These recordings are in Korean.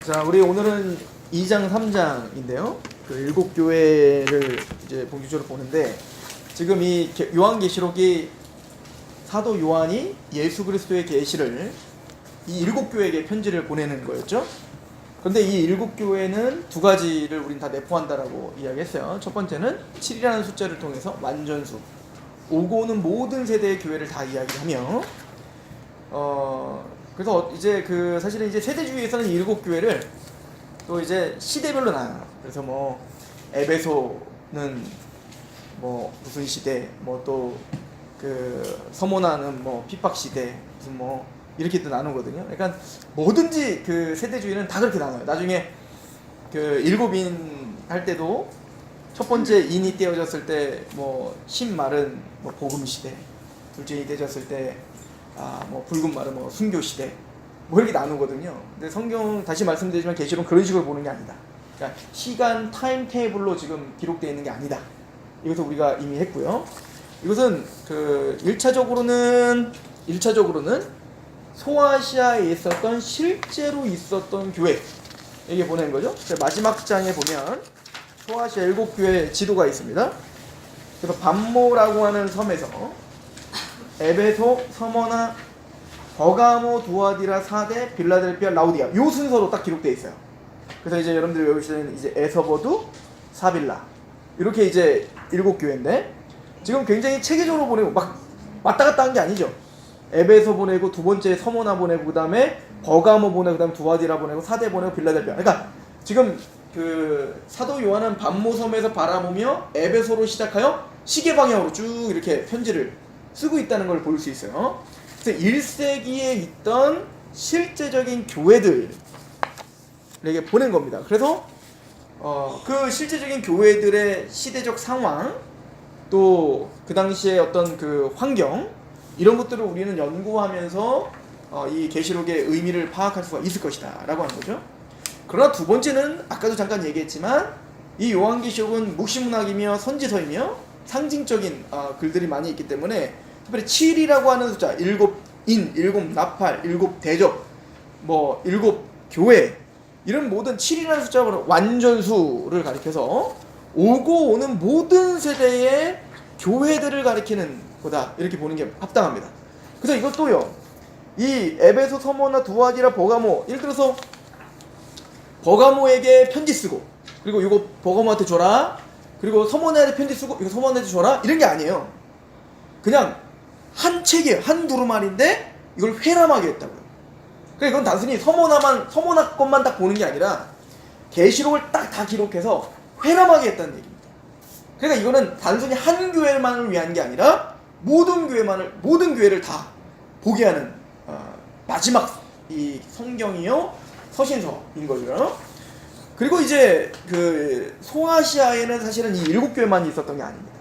자, 우리 오늘은 2장 3장인데요. 그 일곱 교회를 이제 본격적으로 보는데, 지금 이 요한계시록이 사도 요한이 예수 그리스도의 계시를 이 일곱 교회에게 편지를 보내는 거였죠. 그런데 이 일곱 교회는 두 가지를 우린 다 내포한다라고 이야기했어요. 첫 번째는 7이라는 숫자를 통해서 완전수, 오고 오는 모든 세대의 교회를 다 이야기하며, 그래서 이제 사실은 이제 세대주의에서는 일곱 교회를 또 이제 시대별로 나눠요. 그래서 뭐 에베소는 뭐 무슨 시대, 뭐 또 서모나는 뭐 핍박 시대, 무슨 뭐 이렇게 또 나누거든요. 그러니까 뭐든지 그 세대주의는 다 그렇게 나눠요. 나중에 그 일곱인 할 때도 첫 번째 인이 떼어졌을 때 뭐 흰 말은 뭐 복음 시대, 둘째 인이 떼어졌을 때 뭐 붉은 말은 뭐 순교 시대, 뭐 이렇게 나누거든요. 근데 성경 다시 말씀드리지만 계시록은 그런 식으로 보는 게 아니다. 그러니까 시간 타임 테이블로 지금 기록되어 있는 게 아니다. 이것을 우리가 이미 했고요. 이것은 1차적으로는 소아시아에 있었던 실제로 있었던 교회에게 보낸 거죠. 마지막 장에 보면 소아시아 7교회 지도가 있습니다. 그래서 반모라고 하는 섬에서 에베소, 서머나, 버가모, 두아디라, 사데, 빌라델피아, 라우디아, 요 순서로 딱 기록되어 있어요. 그래서 이제 여러분들이 외우시는 이제 에서버두, 사빌라, 이렇게 이제 7교회인데, 지금 굉장히 체계적으로 보내고 막 왔다 갔다 한 게 아니죠. 에베소 보내고, 두 번째 서머나 보내고, 그 다음에 버가모 보내고, 그 다음에 두아디라 보내고, 사데 보내고, 빌라델피아. 그러니까 지금 사도 요한은 반모섬에서 바라보며 에베소로 시작하여 시계 방향으로 쭉 이렇게 편지를 쓰고 있다는 걸 볼 수 있어요. 그래서 1세기에 있던 실제적인 교회들에게 보낸 겁니다. 그래서 그 실제적인 교회들의 시대적 상황, 또 그 당시에 어떤 그 환경, 이런 것들을 우리는 연구하면서 이 계시록의 의미를 파악할 수가 있을 것이다 라고 하는 거죠. 그러나 두 번째는 아까도 잠깐 얘기했지만, 이 요한계시록은 묵시문학이며 선지서이며 상징적인 글들이 많이 있기 때문에, 특별히 7이라고 하는 숫자, 7인, 7나팔, 7대접, 뭐 7교회, 이런 모든 7이라는 숫자는 완전수를 가리켜서 오고 오는 모든 세대의 교회들을 가리키는 거다, 이렇게 보는 게 합당합니다. 그래서 이것도요, 이 에베소, 서머나, 두아디라, 버가모, 예를 들어서 버가모에게 편지 쓰고, 그리고 이거 버가모한테 줘라, 그리고 서머나한테 편지 쓰고 이거 서머나한테 줘라, 이런 게 아니에요. 그냥 한 책이에요. 한 두루마리인데 이걸 회람하게 했다고요. 그러니까 이건 단순히 서머나 것만 딱 보는 게 아니라 계시록을 딱 다 기록해서 회람하게 했다는 얘기입니다. 그러니까 이거는 단순히 한 교회만을 위한 게 아니라 모든 교회를 다 보게 하는 마지막 이 성경이요 서신서인 거죠. 그리고 이제 소아시아에는 사실은 이 7교회만 있었던 게 아닙니다.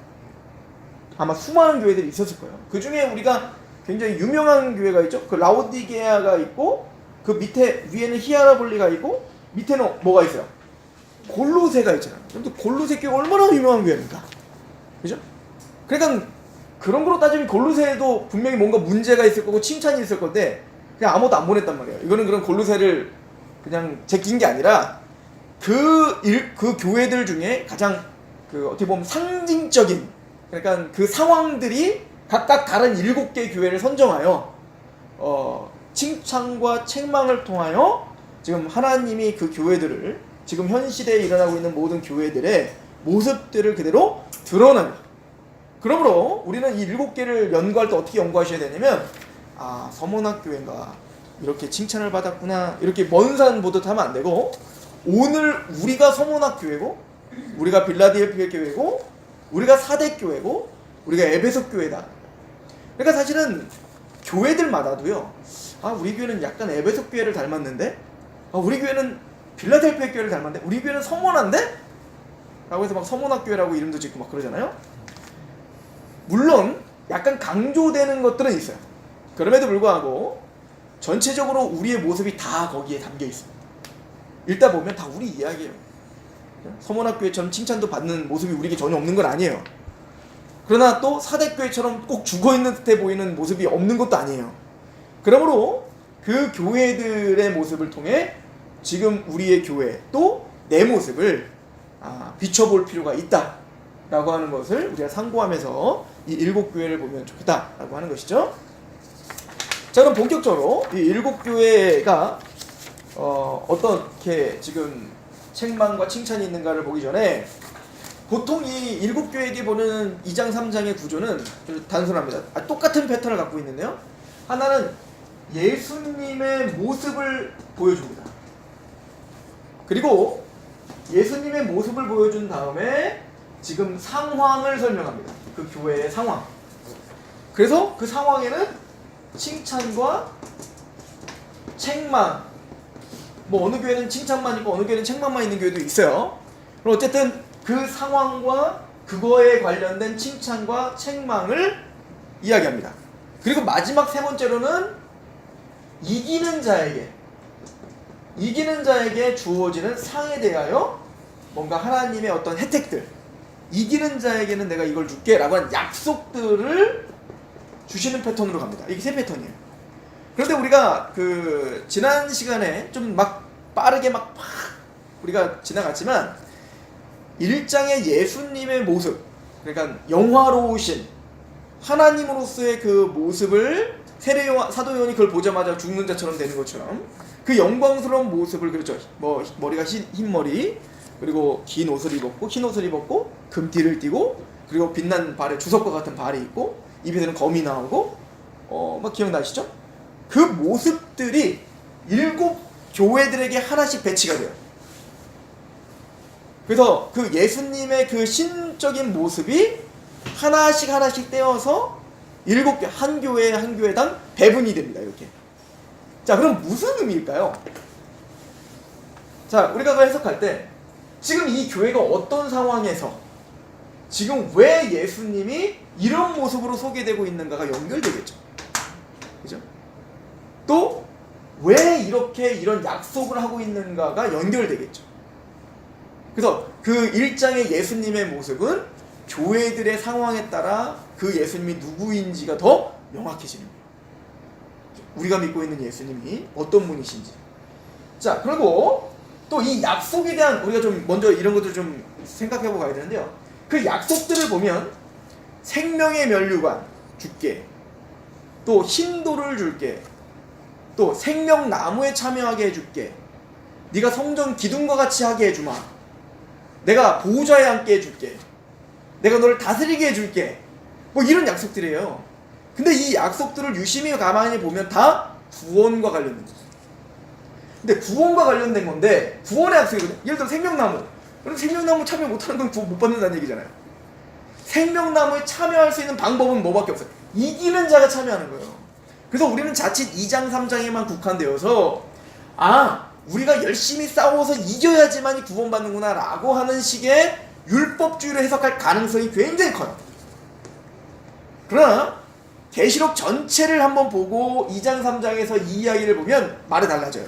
아마 수많은 교회들이 있었을 거예요. 그 중에 우리가 굉장히 유명한 교회가 있죠. 그 라오디게아가 있고, 그 밑에 위에는 히아라볼리가 있고, 밑에는 뭐가 있어요? 골로새가 있잖아요. 근데 골로새 교회가 얼마나 유명한 교회입니까? 그죠? 그러니까 그런 거로 따지면 골로새에도 분명히 뭔가 문제가 있을 거고 칭찬이 있을 건데 그냥 아무것도 안 보냈단 말이에요. 이거는 그런 골로새를 그냥 제낀 게 아니라 그 교회들 중에 가장 어떻게 보면 상징적인, 그러니까 그 상황들이 각각 다른 7개 교회를 선정하여 칭찬과 책망을 통하여 지금 하나님이 그 교회들을, 지금 현 시대에 일어나고 있는 모든 교회들의 모습들을 그대로 드러냅니다. 그러므로 우리는 이 7개를 연구할 때 어떻게 연구하셔야 되냐면, 서문학교회인가 이렇게 칭찬을 받았구나, 이렇게 먼산 보듯 하면 안 되고, 오늘 우리가 서문학교회고, 우리가 빌라델피아 교회고, 우리가 사대 교회고, 우리가 에베소 교회다. 그러니까 사실은 교회들마다도요, 우리 교회는 약간 에베소 교회를 닮았는데, 우리 교회는 빌라델피아 교회를 닮았는데, 우리 교회는 서문화인데? 라고 해서 막 서문화 교회라고 이름도 짓고 막 그러잖아요. 물론 약간 강조되는 것들은 있어요. 그럼에도 불구하고 전체적으로 우리의 모습이 다 거기에 담겨 있습니다. 읽다 보면 다 우리 이야기예요. 서문학교회처럼 칭찬도 받는 모습이 우리에게 전혀 없는 건 아니에요. 그러나 또 사대교회처럼 꼭 죽어있는 듯해 보이는 모습이 없는 것도 아니에요. 그러므로 그 교회들의 모습을 통해 지금 우리의 교회 또 내 모습을 비춰볼 필요가 있다 라고 하는 것을 우리가 상고하면서 이 7교회를 보면 좋겠다 라고 하는 것이죠. 자, 그럼 본격적으로 이 7교회가 어떻게 지금 책망과 칭찬이 있는가를 보기 전에, 보통 이 7교회에게 보는 2장 3장의 구조는 좀 단순합니다. 똑같은 패턴을 갖고 있는데요, 하나는 예수님의 모습을 보여줍니다. 그리고 예수님의 모습을 보여준 다음에 지금 상황을 설명합니다. 그 교회의 상황. 그래서 그 상황에는 칭찬과 책망, 뭐 어느 교회는 칭찬만 있고 어느 교회는 책망만 있는 교회도 있어요. 그럼 어쨌든 그 상황과 그거에 관련된 칭찬과 책망을 이야기합니다. 그리고 마지막 세 번째로는 이기는 자에게 주어지는 상에 대하여 뭔가 하나님의 어떤 혜택들, 이기는 자에게는 내가 이걸 줄게 라고 하는 약속들을 주시는 패턴으로 갑니다. 이게 세 패턴이에요. 그런데 우리가 그 지난 시간에 좀 막 빠르게 막 우리가 지나갔지만 1장의 예수님의 모습, 그러니까 영화로우신 하나님으로서의 그 모습을 사도 요한이 그걸 보자마자 죽는 자처럼 되는 것처럼 그 영광스러운 모습을, 그렇죠, 뭐 머리가 흰 머리, 그리고 긴 옷을 입었고 흰 옷을 입었고 금띠를 띠고, 그리고 빛난 발에 주석과 같은 발이 있고 입에서는 검이 나오고 막 기억나시죠? 그 모습들이 7 교회들에게 하나씩 배치가 돼요. 그래서 그 예수님의 그 신적인 모습이 하나씩 떼어서 7개, 한 교회 한 교회당 배분이 됩니다. 이렇게. 자, 그럼 무슨 의미일까요? 자, 우리가 그걸 해석할 때 지금 이 교회가 어떤 상황에서 지금 왜 예수님이 이런 모습으로 소개되고 있는가가 연결되겠죠. 그죠? 또 왜 이렇게 이런 약속을 하고 있는가가 연결되겠죠. 그래서 그 1장의 예수님의 모습은 교회들의 상황에 따라 그 예수님이 누구인지가 더 명확해지는 거예요. 우리가 믿고 있는 예수님이 어떤 분이신지. 자, 그리고 또 이 약속에 대한, 우리가 좀 먼저 이런 것들 좀 생각해보고 가야 되는데요, 그 약속들을 보면 생명의 면류관 줄게, 또 흰돌을 줄게, 또 생명나무에 참여하게 해줄게, 네가 성전 기둥과 같이 하게 해주마, 내가 보호자에 앉게 해줄게, 내가 너를 다스리게 해줄게, 뭐 이런 약속들이에요. 근데 이 약속들을 유심히 가만히 보면 다 구원과 관련된 거죠. 근데 구원과 관련된 건데, 구원의 약속이거든요. 예를 들어 생명나무, 그럼 생명나무 참여 못하는 건 구원 못 받는다는 얘기잖아요. 생명나무에 참여할 수 있는 방법은 뭐밖에 없어요? 이기는 자가 참여하는 거예요. 그래서 우리는 자칫 2장 3장에만 국한되어서 우리가 열심히 싸워서 이겨야지만이 구원받는구나 라고 하는 식의 율법주의를 해석할 가능성이 굉장히 커요. 그러나 계시록 전체를 한번 보고 2장 3장에서 이 이야기를 보면 말이 달라져요.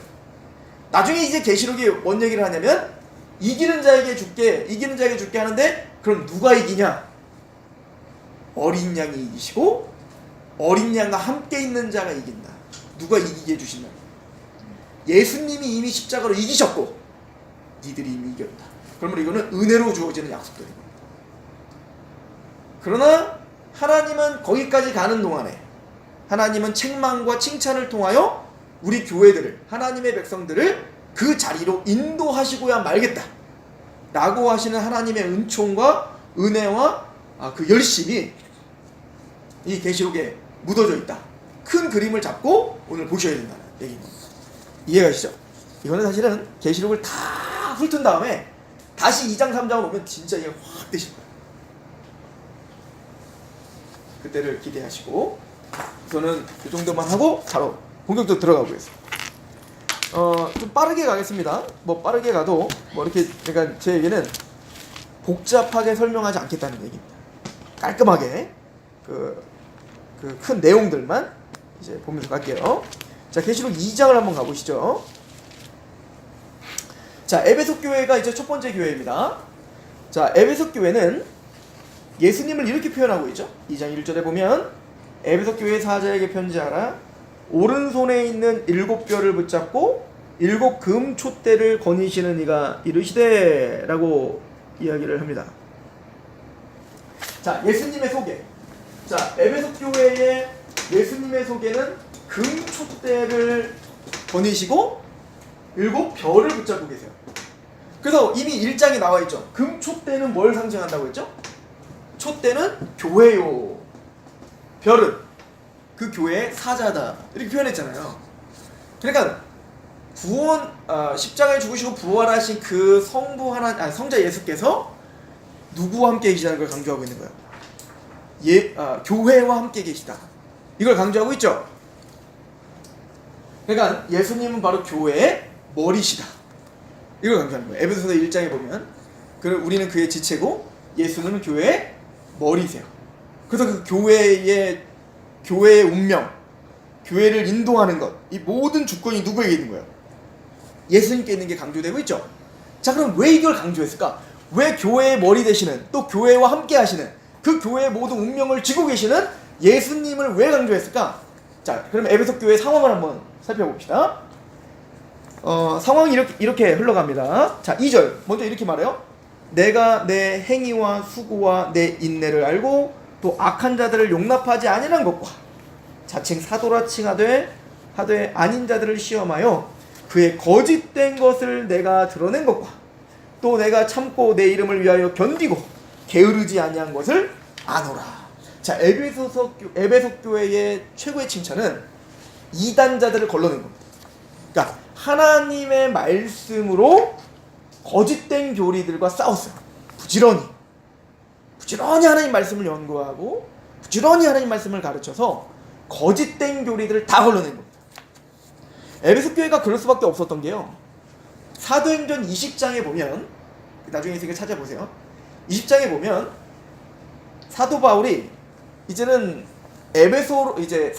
나중에 이제 계시록이 뭔 얘기를 하냐면 이기는 자에게 줄게 하는데, 그럼 누가 이기냐? 어린 양이 이기시고 어린 양과 함께 있는 자가 이긴다. 누가 이기게 해주신다? 예수님이 이미 십자가로 이기셨고 니들이 이미 이겼다. 그러면 이거는 은혜로 주어지는 약속들입니다. 그러나 하나님은 거기까지 가는 동안에 하나님은 책망과 칭찬을 통하여 우리 교회들을, 하나님의 백성들을 그 자리로 인도하시고야 말겠다 라고 하시는 하나님의 은총과 은혜와 그 열심이 이 계시록에 묻어져 있다. 큰 그림을 잡고 오늘 보셔야 된다는 얘기입니다. 이해가시죠? 이거는 사실은 계시록을 다 훑은 다음에 다시 2장 3장을 오면 진짜 이게 확 되실 거예요. 그때를 기대하시고, 저는 이 정도만 하고 바로 본격적으로 들어가 보겠습니다. 좀 빠르게 가겠습니다. 뭐 빠르게 가도 뭐 이렇게, 그러니까 제 얘기는 복잡하게 설명하지 않겠다는 얘기입니다. 깔끔하게 그 큰 내용들만 이제 보면서 갈게요. 자, 계시록 2장을 한번 가보시죠. 자, 에베소 교회가 이제 첫 번째 교회입니다. 자, 에베소 교회는 예수님을 이렇게 표현하고 있죠. 2장 1절에 보면 에베소 교회 사자에게 편지하라. 오른손에 있는 7뼈를 붙잡고 일곱 금촛대를 거니시는 이가 이르시되 라고 이야기를 합니다. 자, 예수님의 소개. 자, 에베소 교회의 예수님의 소개는 금촛대를 거니시고 일곱 별을 붙잡고 계세요. 그래서 이미 1장에 나와 있죠. 금촛대는 뭘 상징한다고 했죠? 촛대는 교회요. 별은 그 교회의 사자다. 이렇게 표현했잖아요. 그러니까 구원, 십자가에 죽으시고 부활하신 그 성자 예수께서 누구와 함께 계시다는 걸 강조하고 있는 거예요. 교회와 함께 계시다. 이걸 강조하고 있죠. 그러니까 예수님은 바로 교회의 머리시다. 이걸 강조하는 거예요. 에베소서 1장에 보면 우리는 그의 지체고 예수는 교회의 머리세요. 그래서 그 교회의 운명, 교회를 인도하는 것, 이 모든 주권이 누구에게 있는 거예요? 예수님께 있는 게 강조되고 있죠. 자, 그럼 왜 이걸 강조했을까? 왜 교회의 머리 되시는, 또 교회와 함께 하시는, 그 교회의 모든 운명을 쥐고 계시는 예수님을 왜 강조했을까? 자, 그럼 에베소 교회 상황을 한번 살펴봅시다. 상황이 이렇게 흘러갑니다. 자, 2절 먼저 이렇게 말해요. 내가 내 행위와 수고와 내 인내를 알고 또 악한 자들을 용납하지 아니하는 것과 자칭 사도라 칭하되 아닌 자들을 시험하여 그의 거짓된 것을 내가 드러낸 것과 또 내가 참고 내 이름을 위하여 견디고 게으르지 아니한 것을 아노라. 자, 에베소 교회의 최고의 칭찬은 이단자들을 걸러낸 겁니다. 그러니까 하나님의 말씀으로 거짓된 교리들과 싸웠어요. 부지런히 하나님 말씀을 연구하고 부지런히 하나님 말씀을 가르쳐서 거짓된 교리들을 다 걸러낸 겁니다. 에베소 교회가 그럴 수밖에 없었던 게요. 사도행전 20장에 보면, 나중에 이거 찾아보세요. 20장에 보면 사도 바울이 이제는 에베소로 이제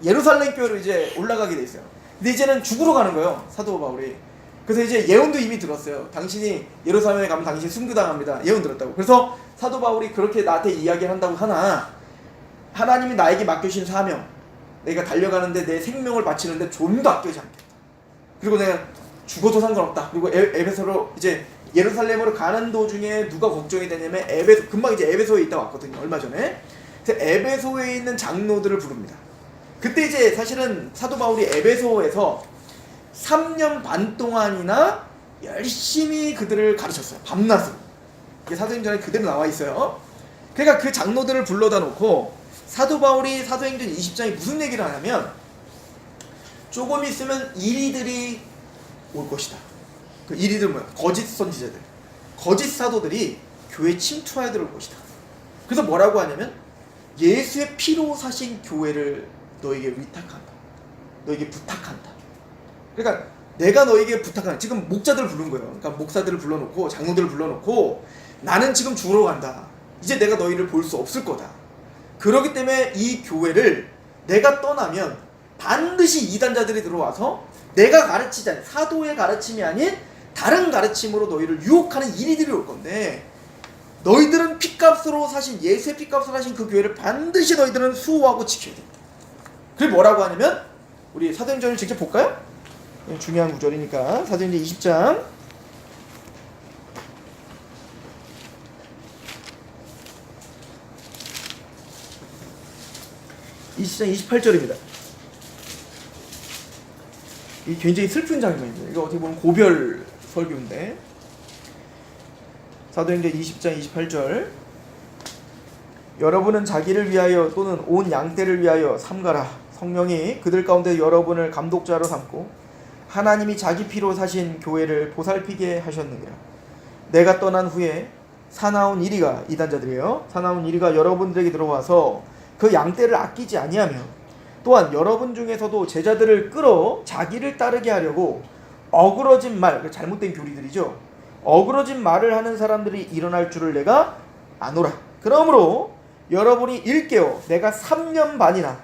예루살렘 교회로 이제 올라가게 돼 있어요. 근데 이제는 죽으러 가는 거예요, 사도 바울이. 그래서 이제 예언도 이미 들었어요. 당신이 예루살렘에 가면 당신 순교당합니다. 예언 들었다고. 그래서 사도 바울이 그렇게 나한테 이야기를 한다고 하나, 하나님이 나에게 맡겨주신 사명, 내가 달려가는데 내 생명을 바치는데 좀도 아끼지 않겠다. 그리고 내가 죽어도 상관없다. 그리고 에베소로 이제 예루살렘으로 가는 도중에 누가 걱정이 되냐면 금방 이제 에베소에 있다 왔거든요. 얼마 전에. 그래서 에베소에 있는 장로들을 부릅니다. 그때 이제 사실은 사도 바울이 에베소에서 3년 반 동안이나 열심히 그들을 가르쳤어요. 밤낮으로. 이게 사도행전에 그대로 나와 있어요. 그러니까 그 장로들을 불러다 놓고 사도 바울이 사도행전 20장에 무슨 얘기를 하냐면 조금 있으면 이리들이 올 것이다. 그 이리들 뭐야? 거짓 선지자들, 거짓 사도들이 교회에 침투하여 들어올 것이다. 그래서 뭐라고 하냐면 예수의 피로 사신 교회를 너에게 위탁한다. 너에게 부탁한다. 그러니까 내가 너에게 부탁하는, 지금 목자들을 부른 거예요. 그러니까 목사들을 불러놓고 장로들을 불러놓고 나는 지금 죽으러 간다. 이제 내가 너희를 볼 수 없을 거다. 그렇기 때문에 이 교회를 내가 떠나면 반드시 이단자들이 들어와서 내가 가르치지 않은 사도의 가르침이 아닌 다른 가르침으로 너희를 유혹하는 이리들이 올 건데 너희들은 피값으로 사신, 예수의 피값으로 사신 그 교회를 반드시 너희들은 수호하고 지켜야 된다. 그게 뭐라고 하냐면 우리 사도행전을 직접 볼까요? 중요한 구절이니까 사도행전 20장 28절입니다. 이 굉장히 슬픈 장면입니다. 이거 어떻게 보면 고별 설교인데 사도행전 20장 28절 여러분은 자기를 위하여 또는 온 양떼를 위하여 삼가라. 성령이 그들 가운데 여러분을 감독자로 삼고 하나님이 자기 피로 사신 교회를 보살피게 하셨느니라. 내가 떠난 후에 사나운 이리가, 이단자들이에요. 사나운 이리가 여러분들에게 들어와서 그 양떼를 아끼지 아니하며 또한 여러분 중에서도 제자들을 끌어 자기를 따르게 하려고 어그러진 말, 잘못된 교리들이죠. 어그러진 말을 하는 사람들이 일어날 줄을 내가 아노라. 그러므로 여러분이 일깨워 내가 3년이나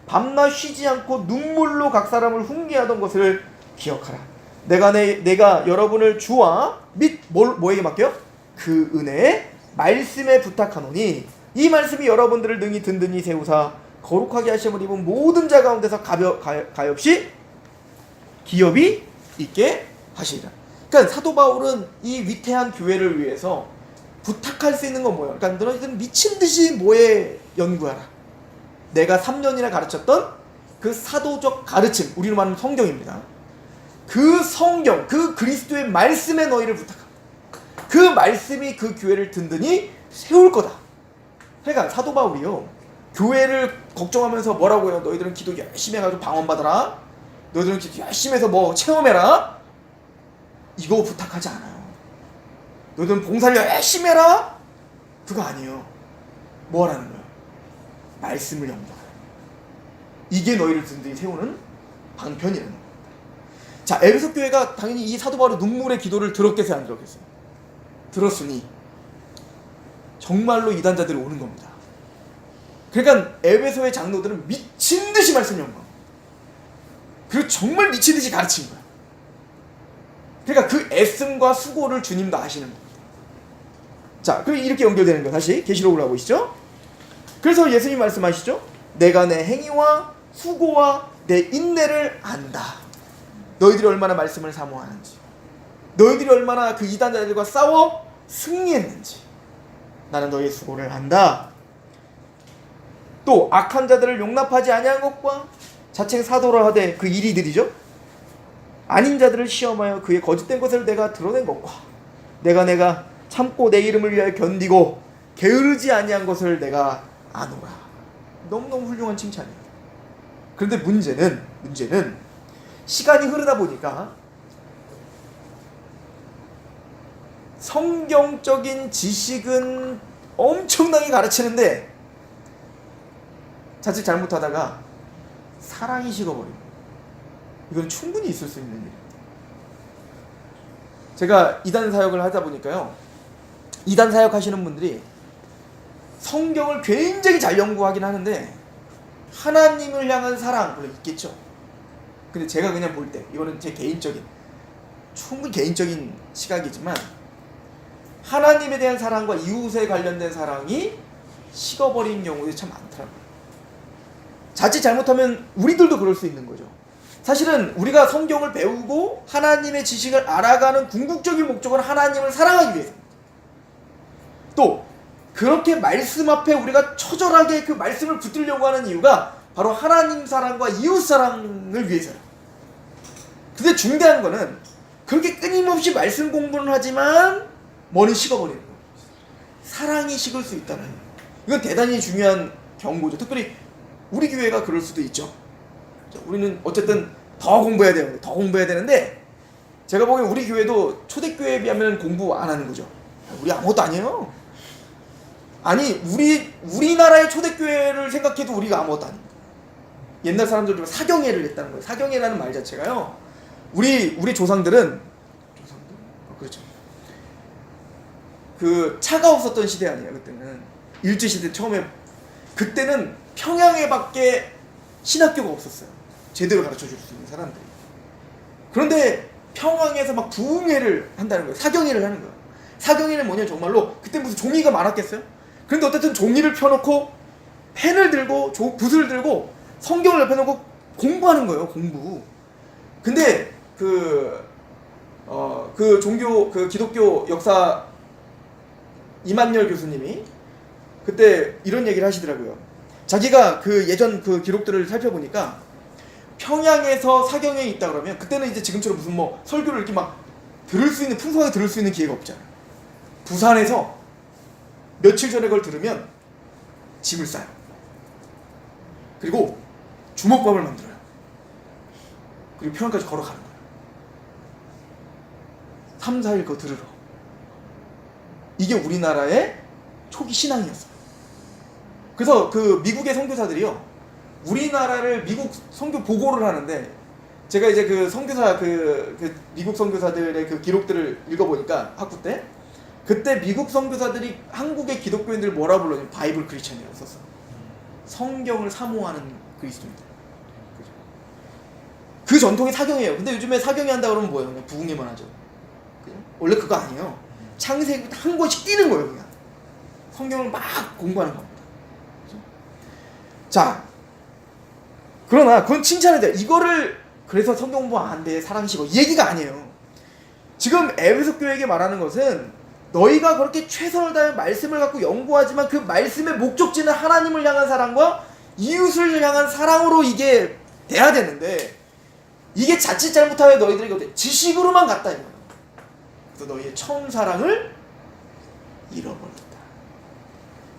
밤낮 쉬지 않고 눈물로 각 사람을 훈계하던 것을 기억하라. 내가 여러분을 주와 및 뭐에게 맡겨? 그 은혜의 말씀에 부탁하노니 이 말씀이 여러분들을 능히 든든히 세우사 거룩하게 하심을 입은 모든 자 가운데서 가엾이 기업이 있게 하시리라. 그러니까 사도 바울은 이 위태한 교회를 위해서 부탁할 수 있는 건 뭐예요? 그러니까 너희들은 미친 듯이 뭐에 연구하라. 내가 3년이나 가르쳤던 그 사도적 가르침, 우리로 말하면 성경입니다. 그 성경, 그 그리스도의 말씀에 너희를 부탁합니다. 그 말씀이 그 교회를 든든히 세울 거다. 그러니까 사도 바울이요, 교회를 걱정하면서 뭐라고 해요? 너희들은 기도 열심히 해가지고 방언받아라. 너희들은 기도 열심히 해서 뭐 체험해라. 이거 부탁하지 않아요. 너희들은 봉사를 열심히 해라. 그거 아니에요. 뭐 하라는 거예요? 말씀을 연구하라. 이게 너희를 든든히 세우는 방편이라는 겁니다. 자, 에베소 교회가 당연히 이 사도 바울의 눈물의 기도를 들었겠어요, 안 들었겠어요? 들었으니 정말로 이단자들이 오는 겁니다. 그러니까 에베소의 장로들은 미친 듯이 말씀 연구하고, 그리고 정말 미친 듯이 가르친 거야. 그러니까 그 애씀과 수고를 주님도 아시는 겁니다. 자, 그럼 이렇게 연결되는 거 다시 계시록으로 가보시죠. 그래서 예수님 말씀하시죠. 내가 내 행위와 수고와 내 인내를 안다. 너희들이 얼마나 말씀을 사모하는지, 너희들이 얼마나 그 이단자들과 싸워 승리했는지 나는 너희의 수고를 안다. 또 악한 자들을 용납하지 아니한 것과 자칭 사도라 하되 그 일이들이죠. 아닌 자들을 시험하여 그의 거짓된 것을 내가 드러낸 것과 내가 참고 내 이름을 위하여 견디고 게으르지 아니한 것을 내가 아노라. 너무너무 훌륭한 칭찬이에요. 그런데 문제는 시간이 흐르다 보니까 성경적인 지식은 엄청나게 가르치는데 자칫 잘못하다가 사랑이 식어버립니다. 이건 충분히 있을 수 있는 일입니다. 제가 이단 사역을 하다 보니까요, 이단 사역 하시는 분들이 성경을 굉장히 잘 연구하긴 하는데 하나님을 향한 사랑 물론 있겠죠. 근데 제가 그냥 볼 때, 이거는 제 개인적인, 충분히 개인적인 시각이지만 하나님에 대한 사랑과 이웃에 관련된 사랑이 식어버린 경우들이 참 많더라고요. 자칫 잘못하면 우리들도 그럴 수 있는 거죠. 사실은 우리가 성경을 배우고 하나님의 지식을 알아가는 궁극적인 목적은 하나님을 사랑하기 위해서입니다. 또 그렇게 말씀 앞에 우리가 처절하게 그 말씀을 붙들려고 하는 이유가 바로 하나님 사랑과 이웃 사랑을 위해서요. 근데 중대한 거는 그렇게 끊임없이 말씀 공부는 하지만 뭐는 식어버리는 거예요. 사랑이 식을 수 있다는 거예요. 이건 대단히 중요한 경고죠. 특별히 우리 교회가 그럴 수도 있죠. 우리는 어쨌든 더 공부해야 돼요. 더 공부해야 되는데 제가 보기엔 우리 교회도 초대교회에 비하면 공부 안 하는 거죠. 우리 아무것도 아니에요. 아니 우리나라의 초대교회를 생각해도 우리가 아무것도 아닙니다. 옛날 사람들 사경회를 했다는 거예요. 사경회라는 말 자체가요, 우리 조상들은 그렇죠. 그 차가 없었던 시대 아니에요. 그때는 일제시대 처음에, 그때는 평양에밖에 신학교가 없었어요. 제대로 가르쳐줄 수 있는 사람들이. 그런데 평양에서 막 부흥회를 한다는 거예요. 사경회를 하는 거예요. 사경회는 뭐냐, 정말로 그때 무슨 종이가 많았겠어요? 그런데 어쨌든 종이를 펴놓고 펜을 들고 붓을 들고 성경을 옆에 놓고 공부하는 거예요. 공부. 근데 그 종교, 그 기독교 역사 이만열 교수님이 그때 이런 얘기를 하시더라고요. 자기가 그 예전 그 기록들을 살펴보니까 평양에서 사경회에 있다 그러면, 그때는 이제 지금처럼 무슨 뭐 설교를 이렇게 막 들을 수 있는, 풍성하게 들을 수 있는 기회가 없잖아요. 부산에서 며칠 전에 그걸 들으면 짐을 싸요. 그리고 주먹밥을 만들어요. 그리고 평양까지 걸어가는 거예요. 3, 4일 그거 들으러. 이게 우리나라의 초기 신앙이었어요. 그래서 그 미국의 선교사들이요, 우리나라를 미국 선교 보고를 하는데, 제가 이제 그 선교사 그 미국 선교사들의 그 기록들을 읽어보니까 학부 때, 그때 미국 선교사들이 한국의 기독교인들 뭐라 불렀냐면 바이블 크리스천이라고 썼어. 성경을 사모하는 그리스도인들. 그 전통이 사경이에요. 근데 요즘에 사경이 한다 그러면 뭐예요? 그냥 부흥회만 하죠. 그냥? 원래 그거 아니에요. 창세기부터 한 권씩 띄는 거예요. 그냥 성경을 막 공부하는 겁니다. 그렇죠? 자, 그러나 그건 칭찬해야 돼요. 이거를 그래서 성경 공부 안 돼, 사랑식어, 이 얘기가 아니에요. 지금 에베소 교회에게 말하는 것은 너희가 그렇게 최선을 다해 말씀을 갖고 연구하지만 그 말씀의 목적지는 하나님을 향한 사랑과 이웃을 향한 사랑으로 이게 돼야 되는데, 이게 자칫 잘못하면 너희들이 어때? 지식으로만 갔다 이거야. 그래서 너희의 처음 사랑을 잃어버렸다.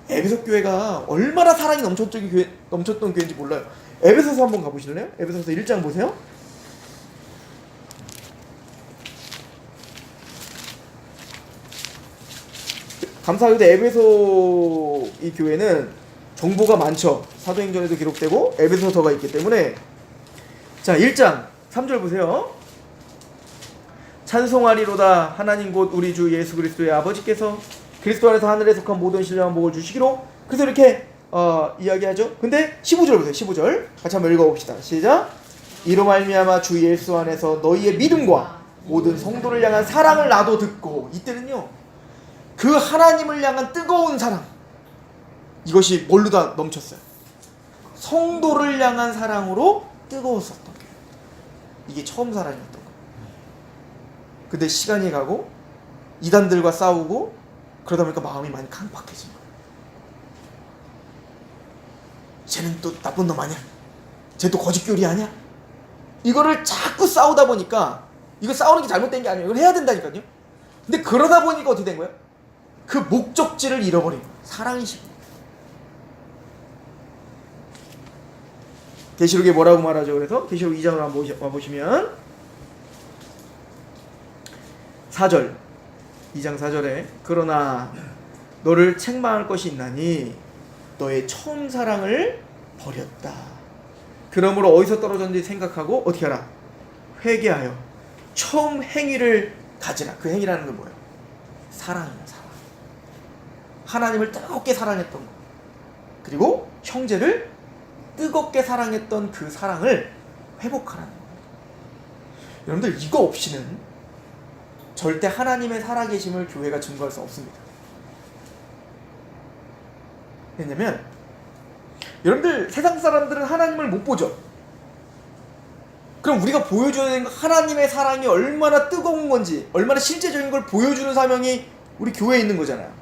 에베소 교회가 얼마나 사랑이 넘쳤던 교회인지 몰라요. 에베소서 한번 가보실래요? 에베소서 1장 보세요. 감사하게도 에베소 이 교회는 정보가 많죠. 사도행전에도 기록되고 에베소서가 있기 때문에. 자, 1장 3절 보세요. 찬송하리로다 하나님 곧 우리 주 예수 그리스도의 아버지께서 그리스도 안에서 하늘에 속한 모든 신령한 복을 주시기로. 그래서 이렇게 이야기하죠. 근데 15절 보세요. 15절 같이 한번 읽어봅시다. 시작. 이로 말미암아 주 예수 안에서 너희의 믿음과 모든 성도를 향한 사랑을 나도 듣고. 이때는요, 그 하나님을 향한 뜨거운 사랑, 이것이 뭘로 다 넘쳤어요? 성도를 향한 사랑으로 뜨거웠었던 거예요. 이게 처음 사랑이었던 거예요. 근데 시간이 가고 이단들과 싸우고 그러다 보니까 마음이 많이 강팍해진 거예요. 쟤는 또 나쁜 놈 아니야? 쟤 또 거짓교리 아니야? 이거를 자꾸 싸우다 보니까, 이거 싸우는 게 잘못된 게 아니에요. 이걸 해야 된다니까요. 근데 그러다 보니까 어떻게 된 거예요? 그 목적지를 잃어버린 거예요. 사랑이시고. 계시록에 뭐라고 말하죠? 그래서 계시록 2장으로 한번 와보시면 4절, 2장 4절에 그러나 너를 책망할 것이 있나니 너의 처음 사랑을 버렸다. 그러므로 어디서 떨어졌는지 생각하고 어떻게 하라? 회개하여 처음 행위를 가지라. 그 행위라는 건 뭐예요? 사랑이에요. 사랑. 하나님을 뜨겁게 사랑했던 거, 그리고 형제를 뜨겁게 사랑했던 그 사랑을 회복하라는 거예요. 여러분들, 이거 없이는 절대 하나님의 살아계심을 교회가 증거할 수 없습니다. 왜냐면 여러분들, 세상 사람들은 하나님을 못 보죠. 그럼 우리가 보여줘야 되는 건 하나님의 사랑이 얼마나 뜨거운 건지, 얼마나 실제적인 걸 보여주는 사명이 우리 교회에 있는 거잖아요.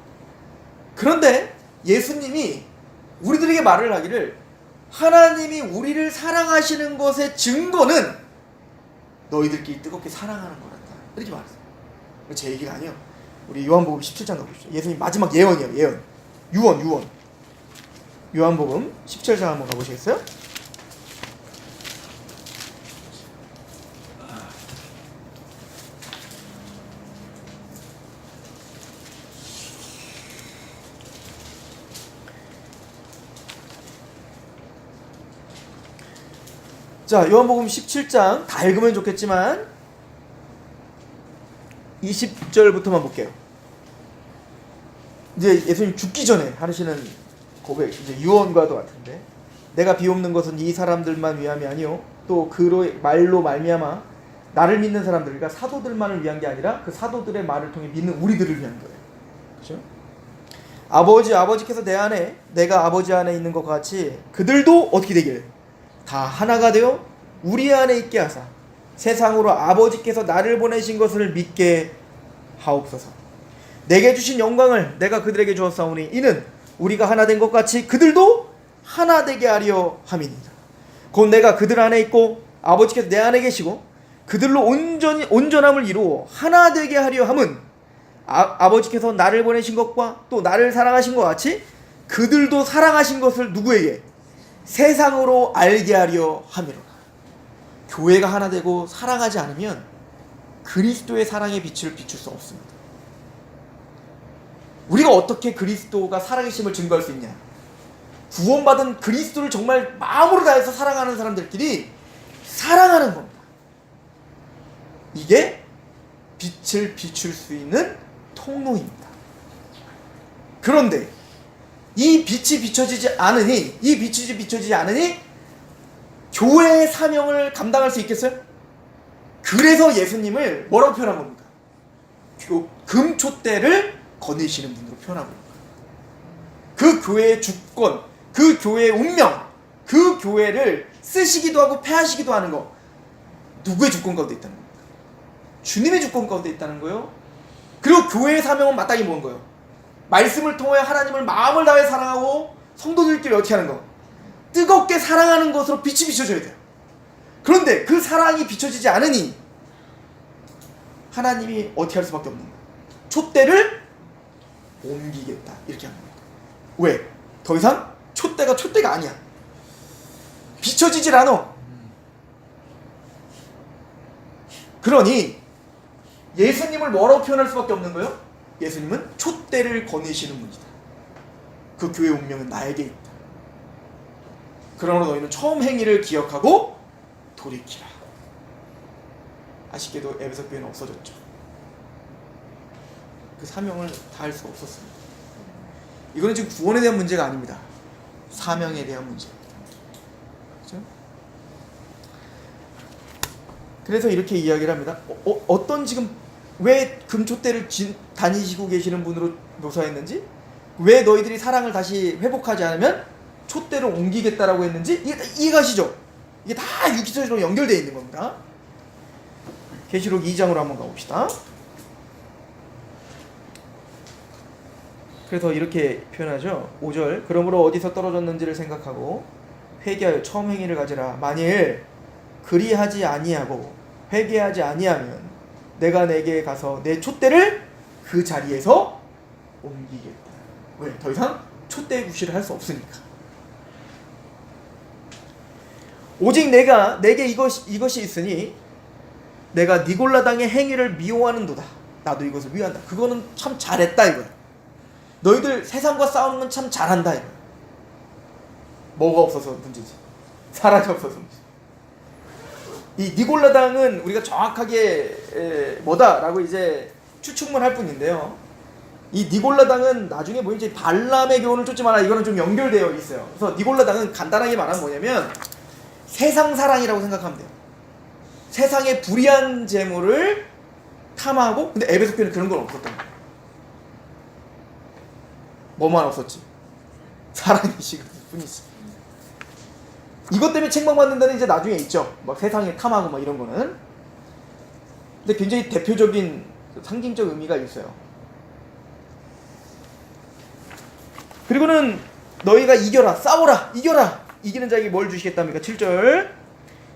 그런데 예수님이 우리들에게 말을 하기를, 하나님이 우리를 사랑하시는 것의 증거는 너희들끼리 뜨겁게 사랑하는 거란다, 이렇게 말했어요. 제 얘기가 아니에요. 우리 요한복음 17장 가보시죠. 예수님 마지막 예언이에요. 예언. 유언. 요한복음 17장 한번 가보시겠어요? 자, 요한복음 17장 다 읽으면 좋겠지만 20절부터만 볼게요. 이제 예수님 죽기 전에 하시는 고백, 이제 유언과도 같은데, 내가 비옵는 것은 이 사람들만 위함이 아니요 또 그 말로 말미암아 나를 믿는 사람들, 그러니까 사도들만을 위한 게 아니라 그 사도들의 말을 통해 믿는 우리들을 위한 거예요. 그렇죠? 아버지께서 내 안에, 내가 아버지 안에 있는 것 같이 그들도 어떻게 되길? 다 하나가 되어 우리 안에 있게 하사 세상으로 아버지께서 나를 보내신 것을 믿게 하옵소서. 내게 주신 영광을 내가 그들에게 주었사오니 이는 우리가 하나 된 것 같이 그들도 하나 되게 하려 함이니라. 곧 내가 그들 안에 있고 아버지께서 내 안에 계시고 그들로 온전함을 이루어 하나 되게 하려 함은 아버지께서 나를 보내신 것과 또 나를 사랑하신 것 같이 그들도 사랑하신 것을 누구에게? 세상으로 알게 하려 함이로라. 교회가 하나 되고 사랑하지 않으면 그리스도의 사랑의 빛을 비출 수 없습니다. 우리가 어떻게 그리스도가 살아계심을 증거할 수 있냐? 구원받은 그리스도를 정말 마음으로 다해서 사랑하는 사람들끼리 사랑하는 겁니다. 이게 빛을 비출 수 있는 통로입니다. 그런데 이 빛이 비춰지지 않으니 교회의 사명을 감당할 수 있겠어요? 그래서 예수님을 뭐라고 표현한 겁니까? 금촛대를 거느리시는 분으로 표현한 겁니다. 그 교회의 주권, 그 교회의 운명, 그 교회를 쓰시기도 하고 폐하시기도 하는 거, 누구의 주권 가운데 있다는 겁니다. 주님의 주권 가운데 있다는 거예요. 그리고 교회의 사명은 마땅히 뭔 거예요? 말씀을 통해 하나님을 마음을 다해 사랑하고 성도들끼리 어떻게 하는 거? 뜨겁게 사랑하는 것으로 빛이 비춰져야 돼요. 그런데 그 사랑이 비춰지지 않으니 하나님이 어떻게 할 수밖에 없는 거예요. 촛대를 옮기겠다 이렇게 하는 겁니다. 왜? 더 이상 촛대가 아니야. 비춰지질 않아. 그러니 예수님을 뭐라고 표현할 수밖에 없는 거예요? 예수님은 촛대를 거니시는 분이다. 그 교회의 운명은 나에게 있다. 그러므로 너희는 처음 행위를 기억하고 돌이키라. 아쉽게도 에베소 교회는 없어졌죠. 그 사명을 다할 수가 없었습니다. 이거는 지금 구원에 대한 문제가 아닙니다. 사명에 대한 문제입니다. 그렇죠? 그래서 이렇게 이야기를 합니다. 어떤 지금 왜 금촛대를 다니시고 계시는 분으로 묘사했는지, 왜 너희들이 사랑을 다시 회복하지 않으면 촛대를 옮기겠다라고 했는지 이해가시죠? 이게 다 유기적으로 연결되어 있는 겁니다. 계시록 2장으로 한번 가봅시다. 그래서 이렇게 표현하죠. 5절 그러므로 어디서 떨어졌는지를 생각하고 회개하여 처음 행위를 가지라. 만일 그리하지 아니하고 회개하지 아니하면 내가 내게 가서 내 촛대를 그 자리에서 옮기겠다. 왜? 더 이상 촛대의 구실을 할 수 없으니까. 오직 내게 이것이 있으니 내가 니골라당의 행위를 미워하는도다. 나도 이것을 미워한다. 그거는 참 잘했다 이거야. 너희들 세상과 싸우는 건 참 잘한다 이거야. 뭐가 없어서 문제지. 사랑이 없어서 문제지. 이 니골라당은 우리가 정확하게 뭐다라고 이제 추측만 할 뿐인데요. 이 니골라당은 나중에 뭐 이제 발람의 교훈을 쫓지 마라 이거는 좀 연결되어 있어요. 그래서 니골라당은 간단하게 말하면 뭐냐면 세상 사랑이라고 생각하면 돼요. 세상의 불의한 재물을 탐하고, 근데 에베소 교회는 그런 건 없었던 거예요. 뭐만 없었지? 사랑이 식을 뿐이지. 이것 때문에 책망받는 데는 이제 나중에 있죠. 막 세상에 탐하고 막 이런 거는. 근데 굉장히 대표적인 상징적 의미가 있어요. 그리고는 너희가 이겨라, 싸워라, 이겨라. 이기는 자에게 뭘 주시겠답니까? 7절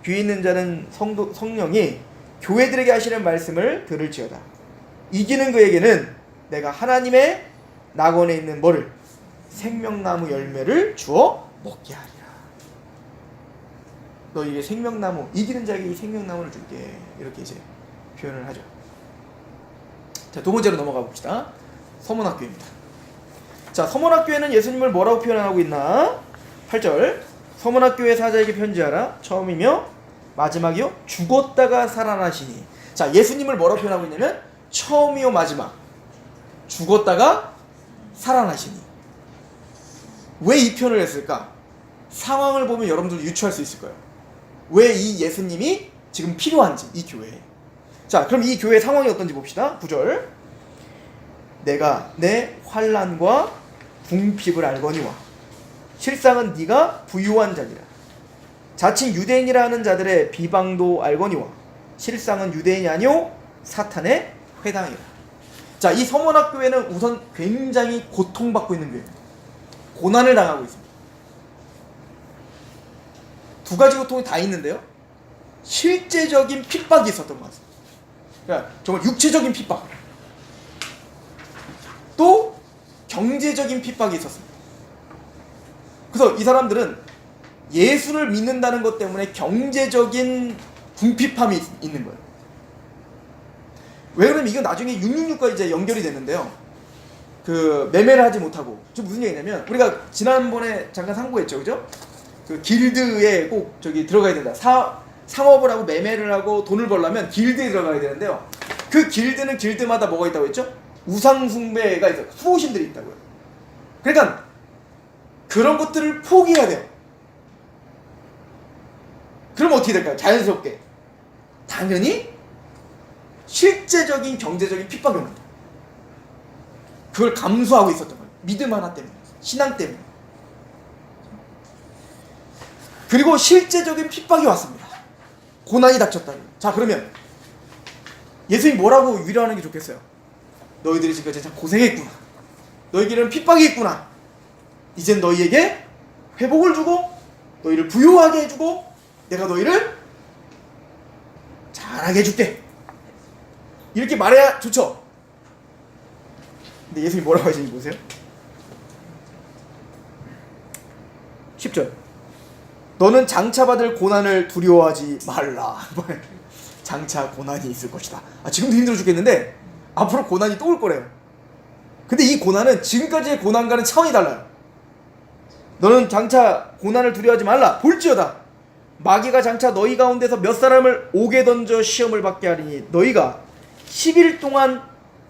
귀 있는 자는 성령이 교회들에게 하시는 말씀을 들을지어다. 이기는 그에게는 내가 하나님의 낙원에 있는 뭐를? 생명나무 열매를 주어 먹게 하리라. 너희에게 생명나무, 이기는 자에게 이 생명나무를 줄게. 이렇게 이제 표현을 하죠. 자, 두 번째로 넘어가 봅시다. 서문학교입니다. 자, 서문학교에는 예수님을 뭐라고 표현하고 있나? 8절 서문학교의 사자에게 편지하라. 처음이며 마지막이요 죽었다가 살아나시니. 자, 예수님을 뭐라고 표현하고 있냐면 처음이요 마지막, 죽었다가 살아나시니. 왜 이 표현을 했을까? 상황을 보면 여러분들 유추할 수 있을 거예요. 왜 이 예수님이 지금 필요한지, 이 교회에. 자, 그럼 이 교회의 상황이 어떤지 봅시다. 9절 내가 내 환난과 궁핍을 알거니와 실상은 네가 부유한 자니라. 자칭 유대인이라 하는 자들의 비방도 알거니와 실상은 유대인이 아니오 사탄의 회당이라. 자, 이 서문학교회는 우선 굉장히 고통받고 있는 교회입니다. 고난을 당하고 있습니다. 두 가지 고통이 다 있는데요. 실제적인 핍박이 있었던 것 같습니다. 그러니까 정말 육체적인 핍박, 또 경제적인 핍박이 있었습니다. 그래서 이 사람들은 예수를 믿는다는 것 때문에 경제적인 궁핍함이 있는 거예요. 왜 그러면 이건 나중에 666과 이제 연결이 되는데요. 그 매매를 하지 못하고, 지금 무슨 얘기냐면 우리가 지난번에 잠깐 상고했죠, 그죠? 그 길드에 꼭 저기 들어가야 된다. 상업을 하고 매매를 하고 돈을 벌려면 길드에 들어가야 되는데요. 그 길드는 길드마다 뭐가 있다고 했죠? 우상숭배가 있어요. 수호신들이 있다고요. 그러니까 그런 것들을 포기해야 돼요. 그럼 어떻게 될까요? 자연스럽게 당연히 실제적인 경제적인 핍박이 옵니다. 그걸 감수하고 있었던 거예요. 믿음 하나 때문에, 신앙 때문에. 그리고 실제적인 핍박이 왔습니다. 고난이 닥쳤다. 자, 그러면 예수님이 뭐라고 위로하는 게 좋겠어요? 너희들이 지금까지 참 고생했구나. 너희에게는 핍박이 있구나. 이젠 너희에게 회복을 주고 너희를 부유하게 해주고 내가 너희를 잘하게 해줄게. 이렇게 말해야 좋죠. 근데 예수님이 뭐라고 하시는지 보세요. 10절. 너는 장차 받을 고난을 두려워하지 말라. 장차 고난이 있을 것이다. 지금도 힘들어 죽겠는데 앞으로 고난이 또 올 거래요. 근데 이 고난은 지금까지의 고난과는 차원이 달라요. 너는 장차 고난을 두려워하지 말라. 볼지어다 마귀가 장차 너희 가운데서 몇 사람을 옥에 던져 시험을 받게 하리니 너희가 10일 동안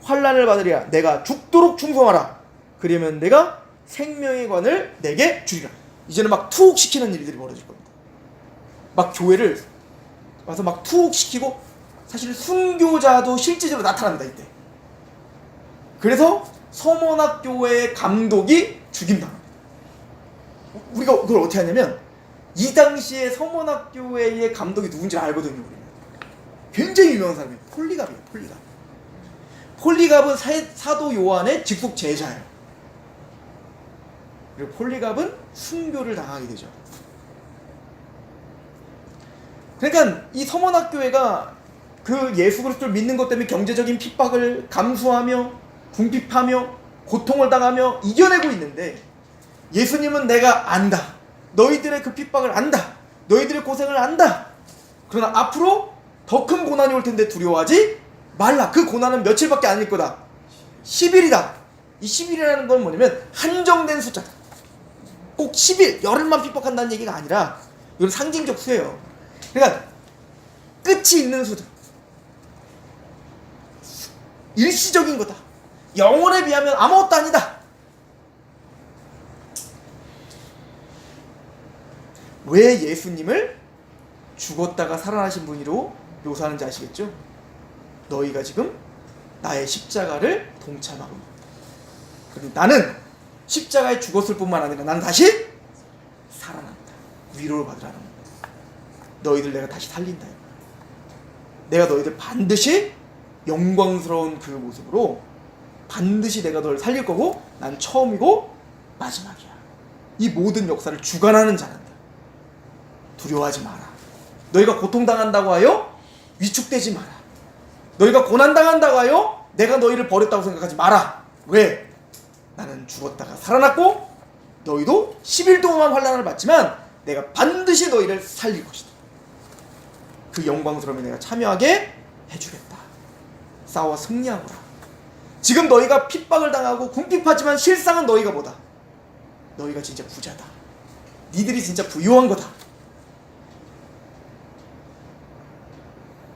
환난을 받으리라. 내가 죽도록 충성하라. 그러면 내가 생명의 관을 내게 주리라. 이제는 막 투옥시키는 일들이 벌어질 겁니다. 막 교회를 와서 막 투옥시키고 사실 순교자도 실질적으로 나타납니다. 이때. 그래서 서문학교회의 감독이 죽임당합니다. 우리가 그걸 어떻게 하냐면 이 당시에 서문학교회의 감독이 누군지 알거든요. 우리는. 굉장히 유명한 사람이에요. 폴리갑이에요. 폴리갑. 폴리갑은 사도 요한의 직속 제자예요. 그리고 폴리갑은 순교를 당하게 되죠. 그러니까 이 서문학교회가 그 예수 그리스도를 믿는 것 때문에 경제적인 핍박을 감수하며 궁핍하며 고통을 당하며 이겨내고 있는데 예수님은 내가 안다. 너희들의 그 핍박을 안다. 너희들의 고생을 안다. 그러나 앞으로 더 큰 고난이 올 텐데 두려워하지 말라. 그 고난은 며칠밖에 아닐 거다. 10일이다. 이 10일이라는 건 뭐냐면 한정된 숫자다. 꼭 10일, 열흘만 핍박한다는 얘기가 아니라 이건 상징적 수예요. 그러니까 끝이 있는 수다. 일시적인 거다. 영혼에 비하면 아무것도 아니다. 왜 예수님을 죽었다가 살아나신 분으로 묘사하는지 아시겠죠? 너희가 지금 나의 십자가를 동참하고 있다. 그리고 나는 십자가에 죽었을 뿐만 아니라 나는 다시 살아난다. 위로를 받으라는 겁니다. 너희들 내가 다시 살린다. 내가 너희들 반드시 영광스러운 그 모습으로 반드시 내가 너를 살릴 거고 난 처음이고 마지막이야. 이 모든 역사를 주관하는 자란다. 두려워하지 마라. 너희가 고통당한다고 하여 위축되지 마라. 너희가 고난당한다고 하여 내가 너희를 버렸다고 생각하지 마라. 왜? 나는 죽었다가 살아났고 너희도 10일 동안 환난을 받지만 내가 반드시 너희를 살릴 것이다. 그 영광스러움에 내가 참여하게 해주겠다. 싸워 승리하거라. 지금 너희가 핍박을 당하고 궁핍하지만 실상은 너희가 뭐다? 너희가 진짜 부자다. 니들이 진짜 부유한 거다.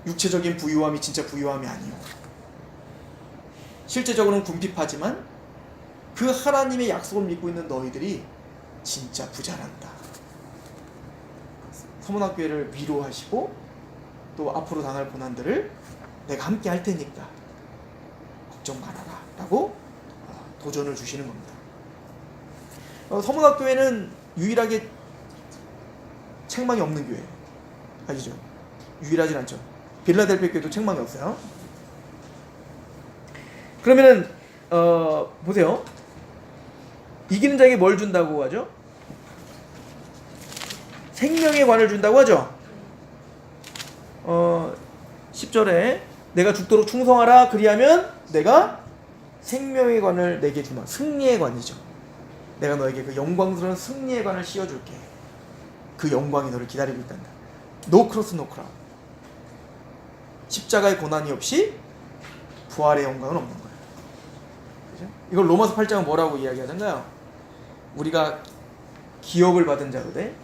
육체적인 부유함이 진짜 부유함이 아니요. 실제적으로는 궁핍하지만 그 하나님의 약속을 믿고 있는 너희들이 진짜 부자란다. 서문학교회를 위로하시고 또 앞으로 당할 고난들을 내가 함께 할 테니까 걱정 말아라 라고 도전을 주시는 겁니다. 서문학교회는 유일하게 책망이 없는 교회 아시죠? 유일하진 않죠. 빌라델피아 교회도 책망이 없어요. 그러면은 보세요. 이기는 자에게 뭘 준다고 하죠? 생명의 관을 준다고 하죠. 10절에 내가 죽도록 충성하라. 그리하면 내가 생명의 관을 내게 주마. 승리의 관이죠. 내가 너에게 그 영광스러운 승리의 관을 씌워줄게. 그 영광이 너를 기다리고 있단다. 노 크로스 노 크라운. 십자가의 고난이 없이 부활의 영광은 없는 거예요. 그죠? 이걸 로마서 8장은 뭐라고 이야기하던가요? 우리가 기업을 받은 자로되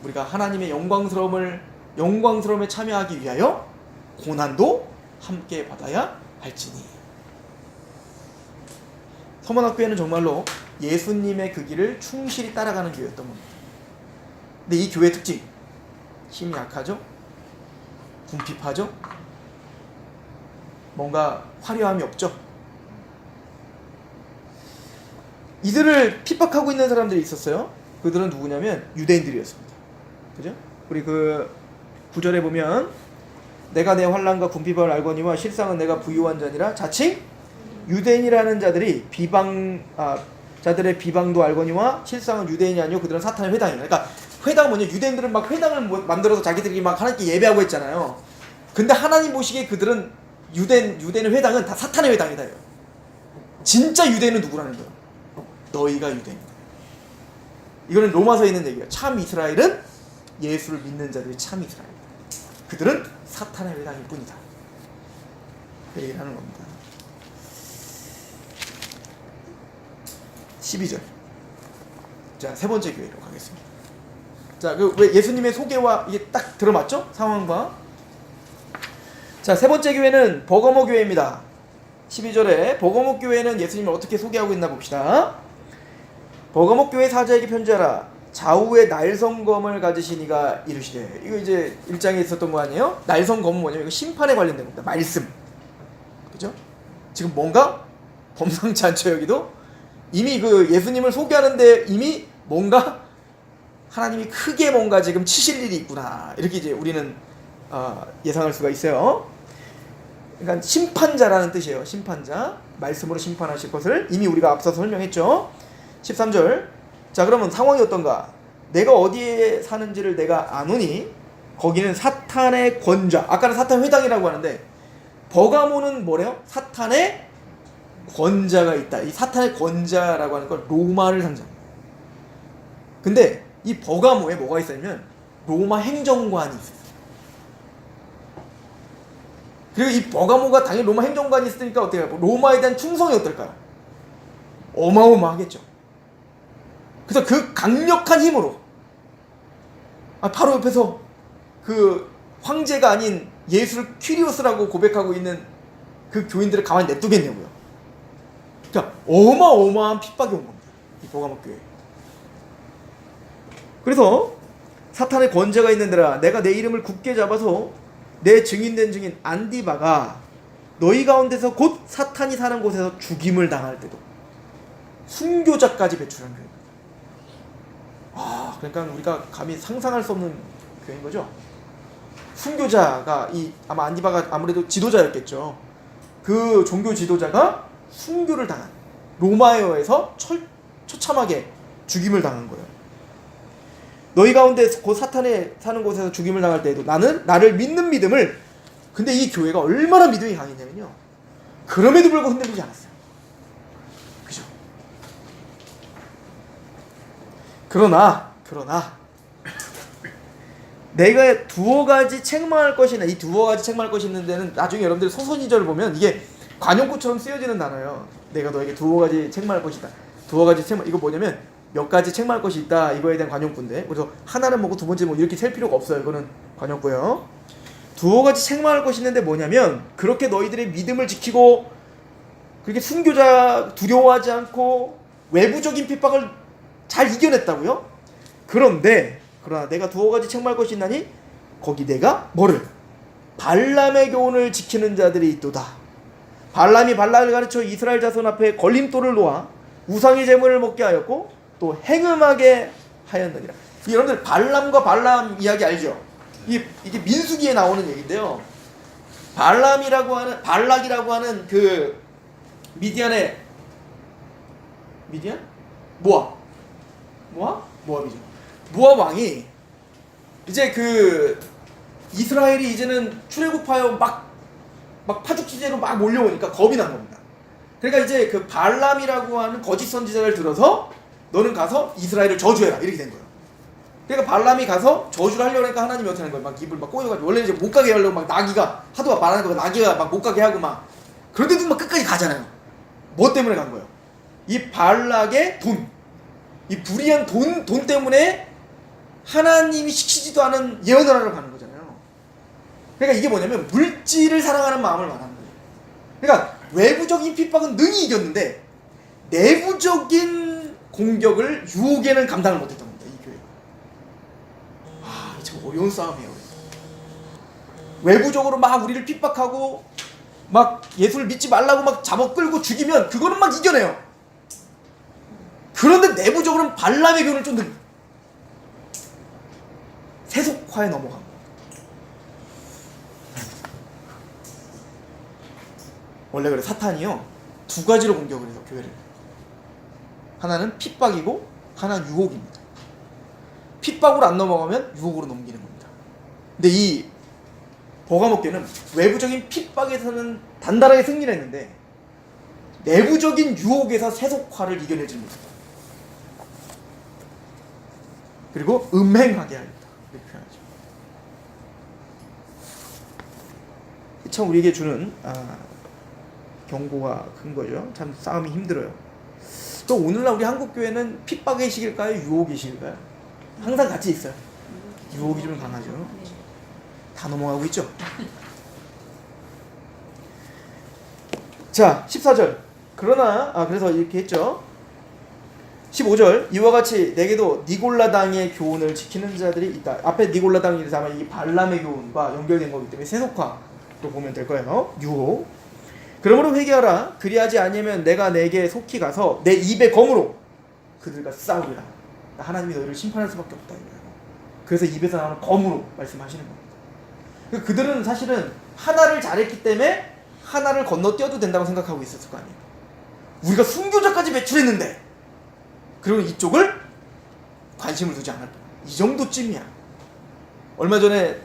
우리가 하나님의 영광스러움에 참여하기 위하여 고난도 함께 받아야 할지니. 서문학교회는 정말로 예수님의 그 길을 충실히 따라가는 교회였던 겁니다. 근데 이 교회의 특징, 힘이 약하죠? 궁핍하죠? 뭔가 화려함이 없죠? 이들을 핍박하고 있는 사람들이 있었어요. 그들은 누구냐면 유대인들이었습니다. 그죠? 우리 9절에 보면 내가 내 환난과 궁핍을 알거니와 실상은 내가 부유한 자니라. 자칭 유대인이라는 자들이 자들의 비방도 알거니와 실상은 유대인이 아니요 그들은 사탄의 회당이라. 그러니까 회당은 뭐냐? 유대인들은 막 회당을 만들어서 자기들이 막 하나님께 예배하고 했잖아요. 근데 하나님 보시기에 그들은 유대인의 회당은 다 사탄의 회당이다. 진짜 유대인은 누구라는 거예요? 너희가 유대인이다. 이거는 로마서에 있는 얘기예요. 참 이스라엘은 예수를 믿는 자들이 참 이스라엘이다. 그들은 사탄의 회당일 뿐이다. 그 얘기를 하는 겁니다. 12절. 자, 세 번째 교회로 가겠습니다. 자, 왜 예수님의 소개와 이게 딱 들어맞죠? 상황과. 자, 세 번째 교회는 버가모 교회입니다. 12절에 버가모 교회는 예수님을 어떻게 소개하고 있나 봅시다. 버가모 교회 사자에게 편지하라. 좌우에 날성검을 가지신 이가 이르시되. 이거 이제 1장에 있었던 거 아니에요? 날성검은 뭐냐면 이거 심판에 관련된 겁니다. 말씀. 그죠? 지금 뭔가 범상치 않죠, 여기도? 이미 그 예수님을 소개하는데 이미 뭔가 하나님이 크게 뭔가 지금 치실 일이 있구나. 이렇게 이제 우리는 예상할 수가 있어요. 그러니까 심판자라는 뜻이에요. 심판자. 말씀으로 심판하실 것을 이미 우리가 앞서 설명했죠. 13절. 자, 그러면 상황이 어떤가? 내가 어디에 사는지를 내가 아노니 거기는 사탄의 권좌. 아까는 사탄 회당이라고 하는데 버가모는 뭐래요? 사탄의 권자가 있다. 이 사탄의 권자라고 하는 건 로마를 상징합니다. 근데 이 버가모에 뭐가 있었냐면 로마 행정관이 있어요. 그리고 이 버가모가 당연히 로마 행정관이 있으니까 어때요? 로마에 대한 충성이 어떨까요? 어마어마하겠죠. 그래서 그 강력한 힘으로 바로 옆에서 그 황제가 아닌 예수를 퀴리오스라고 고백하고 있는 그 교인들을 가만히 냅두겠냐고요. 그러니까 어마어마한 핍박이 온 겁니다. 이 버가모 교회. 그래서 사탄의 권세가 있는 데라 내가 내 이름을 굳게 잡아서 내 증인된 증인 안디바가 너희 가운데서 곧 사탄이 사는 곳에서 죽임을 당할 때도 순교자까지 배출한 교회입니다. 그러니까 우리가 감히 상상할 수 없는 교회인 거죠. 순교자가 아마 안디바가 아무래도 지도자였겠죠. 그 종교 지도자가 순교를 당한 로마에서 처참하게 죽임을 당한 거예요. 너희 가운데 곧 사탄이 사는 곳에서 죽임을 당할 때에도 나를 믿는 믿음을. 근데 이 교회가 얼마나 믿음이 강했냐면요, 그럼에도 불구하고 흔들리지 않았어요. 그죠? 그러나 내가 두어 가지 책망할 것이 있나. 이 두어 가지 책망할 것이 있는 데는 나중에 여러분들이 소선이절을 보면 이게 관용구처럼 쓰여지는 단어예요. 내가 너에게 두어 가지 책망할 것이다. 두어 가지 책망, 이거 뭐냐면 몇 가지 책망할 것이 있다, 이거에 대한 관용구인데, 그래서 하나는 뭐고 두 번째 뭐 이렇게 셀 필요가 없어요. 이거는 관용구예요. 두어 가지 책망할 것이 있는데 뭐냐면 그렇게 너희들의 믿음을 지키고 그렇게 순교자 두려워하지 않고 외부적인 핍박을 잘 이겨냈다고요. 그러나 내가 두어 가지 책망할 것이 있나니 거기 내가 뭐를? 발람의 교훈을 지키는 자들이 있도다. 발람이 발락을 가르쳐 이스라엘 자손 앞에 걸림돌을 놓아 우상의 제물을 먹게 하였고 또 행음하게 하였느니라. 여러분들 발람과 발람 이야기 알죠? 이게 민수기에 나오는 얘기인데요. 발락이라고 하는 그 미디안? 모압이죠. 모압 왕이 이제 그 이스라엘이 이제는 출애굽하여 막 파죽지제로 막 몰려오니까 겁이 난 겁니다. 그러니까 이제 그 발람이라고 하는 거짓 선지자를 들어서 너는 가서 이스라엘을 저주해라, 이렇게 된 거예요. 그러니까 발람이 가서 저주를 하려고 하니까 하나님이 어떻게 하는 거예요? 막 입을 막 꼬여가지고, 원래 이제 못 가게 하려고 막 나기가 하도 말하는 거가 나기가 막 못 가게 하고 막, 그런데도 막 끝까지 가잖아요. 뭐 때문에 간 거예요? 이 발락의 돈, 이 불의한 돈 때문에 하나님이 시키지도 않은 예언을 하러 가는 거잖아요. 그러니까 이게 뭐냐면 물질을 사랑하는 마음을 말하는 거예요. 그러니까 외부적인 핍박은 능히 이겼는데 내부적인 공격을, 유혹에는 감당을 못했던 겁니다. 이 교회가. 참 어려운 싸움이에요. 외부적으로 막 우리를 핍박하고 막 예수를 믿지 말라고 막 잡아 끌고 죽이면 그거는 막 이겨내요. 그런데 내부적으로는 발람의 교훈을 쫓는 세속화에 넘어간 거예요. 원래 그래 사탄이요 두 가지로 공격을 해요 교회를. 하나는 핍박이고 하나는 유혹입니다. 핍박으로 안 넘어가면 유혹으로 넘기는 겁니다. 근데 이 버가모교는 외부적인 핍박에서는 단단하게 승리를 했는데 내부적인 유혹에서 세속화를 이겨내지 못했다. 그리고 음행하게 합니다. 이렇게 표현하죠. 참 우리에게 주는 경고가 큰 거죠. 참 싸움이 힘들어요. 또 오늘날 우리 한국교회는 핍박의 시기일까요? 유혹의 시기일까요? 항상 같이 있어요. 유혹이 좀 강하죠. 다 넘어가고 있죠. 자 14절 그러나 그래서 이렇게 했죠. 15절 이와 같이 내게도 니골라당의 교훈을 지키는 자들이 있다. 앞에 니골라당이 아마 이 발람의 교훈과 연결된 거기 때문에 세속화로 보면 될 거예요. 유혹. 그러므로 회개하라. 그리하지 아니하면 내가 내게 속히 가서 내 입의 검으로 그들과 싸우리라. 하나님이 너희를 심판할 수밖에 없다. 그래서 입에서 나오는 검으로 말씀하시는 겁니다. 그들은 사실은 하나를 잘했기 때문에 하나를 건너뛰어도 된다고 생각하고 있었을 거 아니에요. 우리가 순교자까지 배출했는데 그리고 이쪽을 관심을 두지 않았다. 이 정도쯤이야. 얼마 전에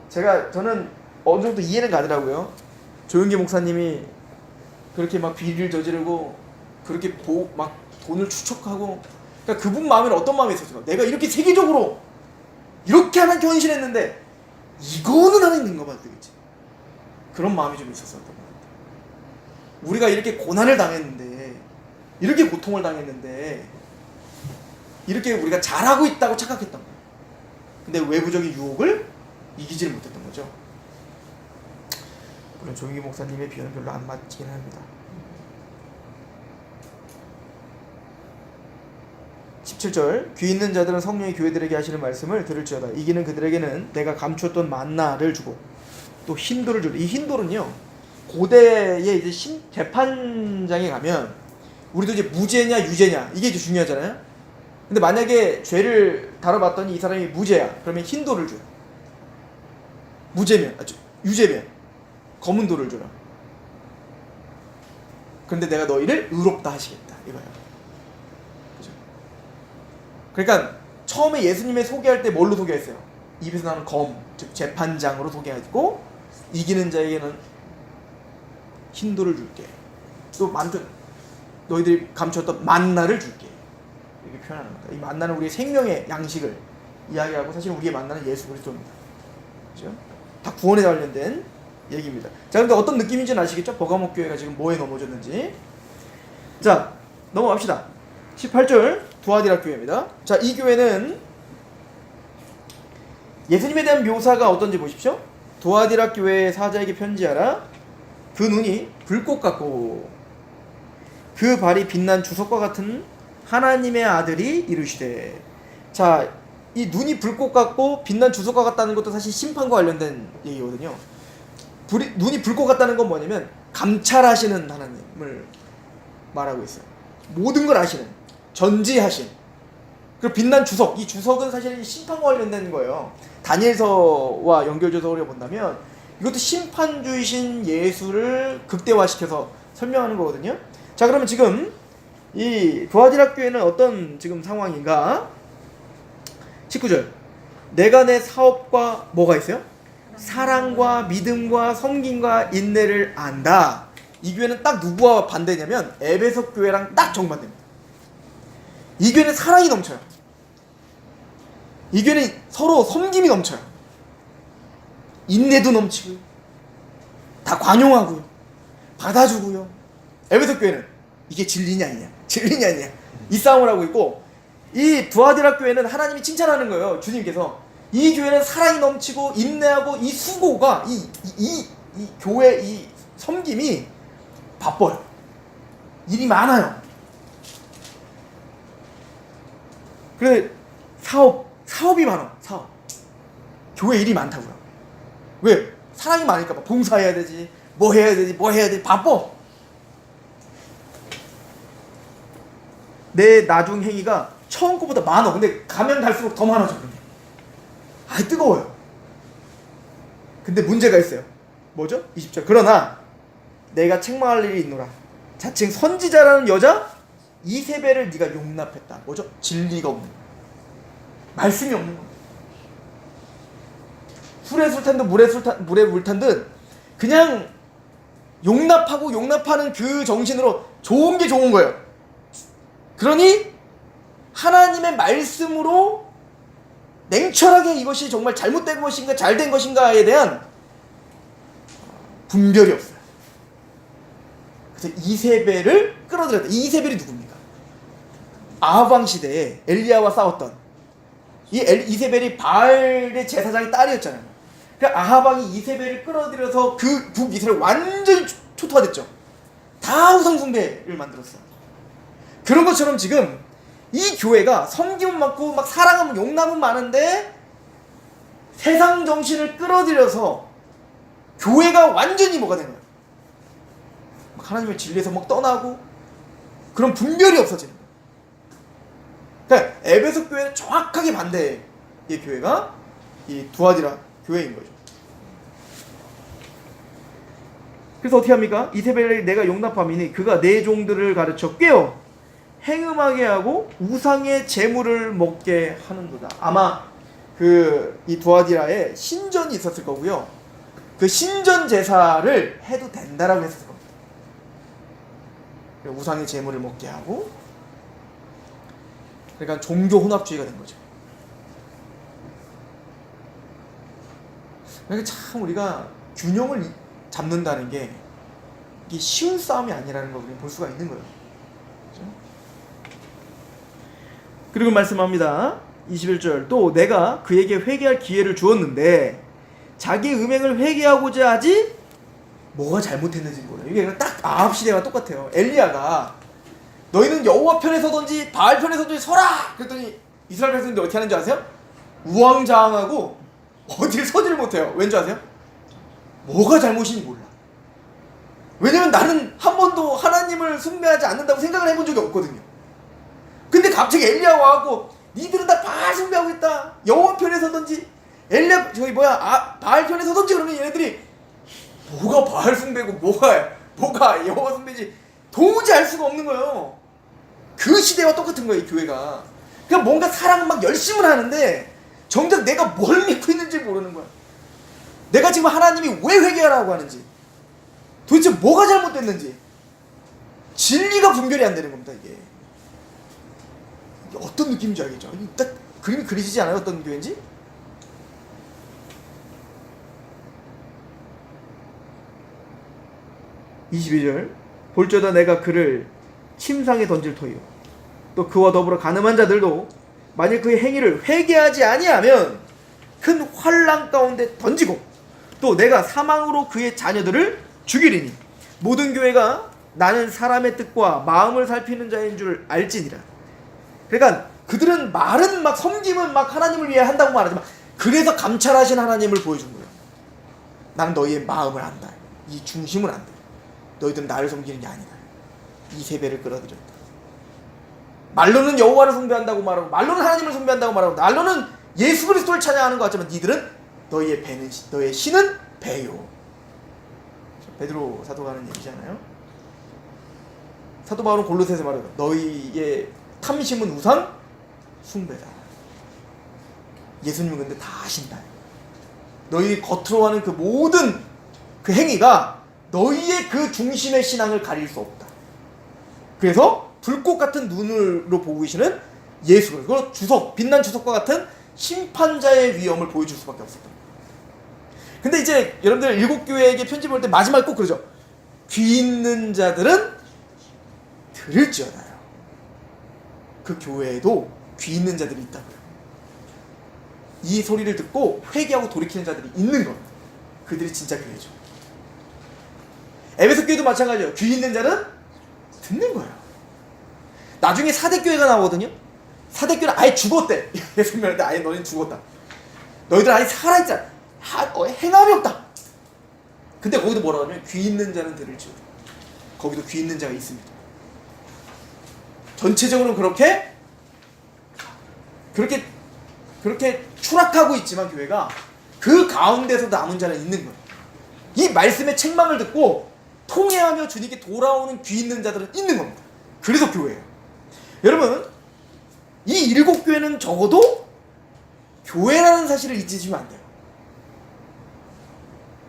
저는 어느 정도 이해는 가더라고요. 조용기 목사님이 그렇게 막 비리를 저지르고 그렇게 막 돈을 추적하고 그러니까 그분 마음에는 어떤 마음이 있었을까? 내가 이렇게 세계적으로 이렇게 하나 견신했는데 이거는 하나 있는 거 봐도 되겠지. 그런 마음이 좀 있었던 것 같아요. 우리가 이렇게 고난을 당했는데 이렇게 고통을 당했는데 이렇게 우리가 잘하고 있다고 착각했던 거예요. 근데 외부적인 유혹을 이기지를 못했던 거죠. 물론 조용기 목사님의 비유는 별로 안 맞긴 합니다. 17절 귀 있는 자들은 성령이 교회들에게 하시는 말씀을 들을지어다. 이기는 그들에게는 내가 감추었던 만나를 주고 또 흰돌을 주리. 이 흰돌은요 고대의 이제 재판장에 가면 우리도 이제 무죄냐 유죄냐 이게 이제 중요하잖아요. 근데 만약에 죄를 다뤄봤더니 이 사람이 무죄야. 그러면 흰돌을 줘요. 무죄면 유죄면 검은 돌을 줘라. 그런데 내가 너희를 의롭다 하시겠다 이거예요. 그죠? 그러니까 처음에 예수님의 소개할 때 뭘로 소개했어요? 입에서 나는 검, 즉 재판장으로 소개했고 이기는 자에게는 흰돌을 줄게. 또 너희들이 감추었던 만나를 줄게. 이렇게 표현하는 겁니다. 이 만나는 우리의 생명의 양식을 이야기하고 사실 우리의 만나는 예수 그리스도입니다. 그죠? 다 구원에 관련된 얘기입니다. 자, 근데 어떤 느낌인지는 아시겠죠? 버가모 교회가 지금 뭐에 넘어졌는지. 자, 넘어갑시다. 18절 두아디라 교회입니다. 자, 이 교회는 예수님에 대한 묘사가 어떤지 보십시오. 두아디라 교회의 사자에게 편지하라. 그 눈이 불꽃 같고 그 발이 빛난 주석과 같은 하나님의 아들이 이르시되. 자, 이 눈이 불꽃 같고 빛난 주석과 같다는 것도 사실 심판과 관련된 얘기거든요. 눈이 불꽃 같다는 건 뭐냐면 감찰하시는 하나님을 말하고 있어요. 모든 걸 아시는, 전지하신. 그리고 빛난 주석, 이 주석은 사실 심판과 관련된 거예요. 다니엘서와 연결돼서 우리가 본다면 이것도 심판주이신 예수를 극대화시켜서 설명하는 거거든요. 자, 그러면 지금 이 두아디라 교회는 어떤 지금 상황인가? 19절 내가 내 사업과 뭐가 있어요? 사랑과 믿음과 섬김과 인내를 안다. 이 교회는 딱 누구와 반대냐면 에베소 교회랑 딱 정반대입니다. 이 교회는 사랑이 넘쳐요. 이 교회는 서로 섬김이 넘쳐요. 인내도 넘치고요. 다 관용하고요. 받아주고요. 에베소 교회는 이게 진리냐 아니냐, 진리냐 아니냐 이 싸움을 하고 있고, 이 두아디라 교회는 하나님이 칭찬하는 거예요. 주님께서 이 교회는 사랑이 넘치고 인내하고 이 수고가 이 교회 이 섬김이 바빠요. 일이 많아요. 그래 사업이 많아. 사업. 교회 일이 많다고요. 왜? 사랑이 많으니까 막 봉사해야 되지, 뭐 해야 되지 바빠. 내 나중 행위가 처음 거보다 많아. 근데 가면 갈수록 더 많아져. 그런 게. 뜨거워요. 근데 문제가 있어요. 뭐죠? 20절. 그러나 내가 책망할 일이 있노라. 자칭 선지자라는 여자 이세벨을 네가 용납했다. 뭐죠? 진리가 없는 거야. 말씀이 없는 거야. 술에 술탄 듯 물에 물탄 듯 그냥 용납하고 용납하는 그 정신으로 좋은 게 좋은 거예요. 그러니 하나님의 말씀으로 냉철하게 이것이 정말 잘못된 것인가 잘된 것인가에 대한 분별이 없어요. 그래서 이세벨을 끌어들였다. 이세벨이 누굽니까? 아합 시대에 엘리야와 싸웠던 이세벨이 바알의 제사장의 딸이었잖아요. 그러니까 아합 왕이 이세벨을 끌어들여서 그 북이스라엘 완전히 초토화됐죠. 다 우상숭배를 만들었어요. 그런 것처럼 지금 이 교회가 섬김은 많고 막 사랑은 용납은 많은데 세상 정신을 끌어들여서 교회가 완전히 뭐가 된 거예요. 막 하나님의 진리에서 막 떠나고 그런 분별이 없어지는 거예요. 그러니까 에베소 교회는 정확하게 반대의 교회가 이 두아디라 교회인 거죠. 그래서 어떻게 합니까? 이세벨을 내가 용납함이니 그가 내 종들을 가르쳐 꿰어 행음하게 하고 우상의 재물을 먹게 하는도다. 아마 이 두아디라에 신전이 있었을 거고요. 그 신전 제사를 해도 된다라고 했을 겁니다. 우상의 재물을 먹게 하고, 그러니까 종교 혼합주의가 된 거죠. 그러니까 참 우리가 균형을 잡는다는 게 이게 쉬운 싸움이 아니라는 걸 우리는 볼 수가 있는 거예요. 그렇죠? 그리고 말씀합니다. 21절 또 내가 그에게 회개할 기회를 주었는데 자기 음행을 회개하고자 하지 뭐가 잘못했는지 몰라요. 이게 딱 아합 시대와 똑같아요. 엘리야가 너희는 여호와 편에 서든지 바알 편에 서든지 서라! 그랬더니 이스라엘 백성들이 어떻게 하는지 아세요? 우왕좌왕하고 어딜 서지를 못해요. 왠지 아세요? 뭐가 잘못인지 몰라. 왜냐면 나는 한 번도 하나님을 숭배하지 않는다고 생각을 해본 적이 없거든요. 근데 갑자기 엘리야가 와갖고 니들은 다 바알 숭배하고 있다. 여호와 편에 서든지 바알 편에 서든지 그러면 얘네들이 뭐가 바알 숭배고 뭐가 여호와 숭배지 도무지 알 수가 없는 거예요. 그 시대와 똑같은 거예요, 이 교회가. 그냥 뭔가 사랑은 막 열심을 하는데 정작 내가 뭘 믿고 있는지 모르는 거야. 내가 지금 하나님이 왜 회개하라고 하는지, 도대체 뭐가 잘못됐는지 진리가 분별이 안 되는 겁니다. 이게 어떤 느낌인지 알겠죠? 딱 그림이 그리시지 않아요? 어떤 교회인지? (22절) 볼지어다 내가 그를 침상에 던질 터이요 또 그와 더불어 가늠한 자들도 만일 그의 행위를 회개하지 아니하면 큰 환난 가운데 던지고 또 내가 사망으로 그의 자녀들을 죽이리니 모든 교회가 나는 사람의 뜻과 마음을 살피는 자인 줄 알지니라. 그러니까 그들은 말은 막 섬김은 막 하나님을 위해 한다고 말하지만 그래서 감찰하신 하나님을 보여준 거예요. 나는 너희의 마음을 안다. 이 중심을 안다. 너희들은 나를 섬기는 게 아니다. 이세벨을 끌어들였다. 말로는 여호와를 숭배한다고 말하고 말로는 하나님을 숭배한다고 말하고 말로는 예수 그리스도를 찬양하는 것 같지만 니들은 너의 신은 배요. 베드로 사도가 하는 얘기잖아요. 사도 바울은 골로새서 말해요. 너희의 탐심은 우상 숭배다. 예수님은 근데 다 아신다. 너희 겉으로 하는 그 모든 그 행위가 너희의 그 중심의 신앙을 가릴 수 없다. 그래서 불꽃 같은 눈으로 보고 계시는 예수 그리고 빛난 주석과 같은 심판자의 위엄을 보여줄 수밖에 없었다. 근데 이제 여러분들 일곱 교회에게 편지 볼 때 마지막에 꼭 그러죠. 귀 있는 자들은 들을지어다요. 그 교회에도 귀 있는 자들이 있다고요. 이 소리를 듣고 회개하고 돌이키는 자들이 있는 거예요. 그들이 진짜 교회죠. 에베소 교회도 마찬가지예요. 귀 있는 자는 듣는 거예요. 나중에 사대교회가 나오거든요. 사대교회는 아예 죽었대. 예수님한테 아예 너희는 죽었다. 너희들 아예 살아있잖아. 행함이 없다. 근데 거기도 뭐라고 하냐면 귀 있는 자는 들을지어다. 거기도 귀 있는 자가 있습니다. 전체적으로 그렇게 추락하고 있지만 교회가 그 가운데서 남은 자는 있는 거예요. 이 말씀의 책망을 듣고 통회하며 주님께 돌아오는 귀 있는 자들은 있는 겁니다. 그래서 교회예요. 여러분, 이 7교회는 적어도 교회라는 사실을 잊으시면 안 돼요.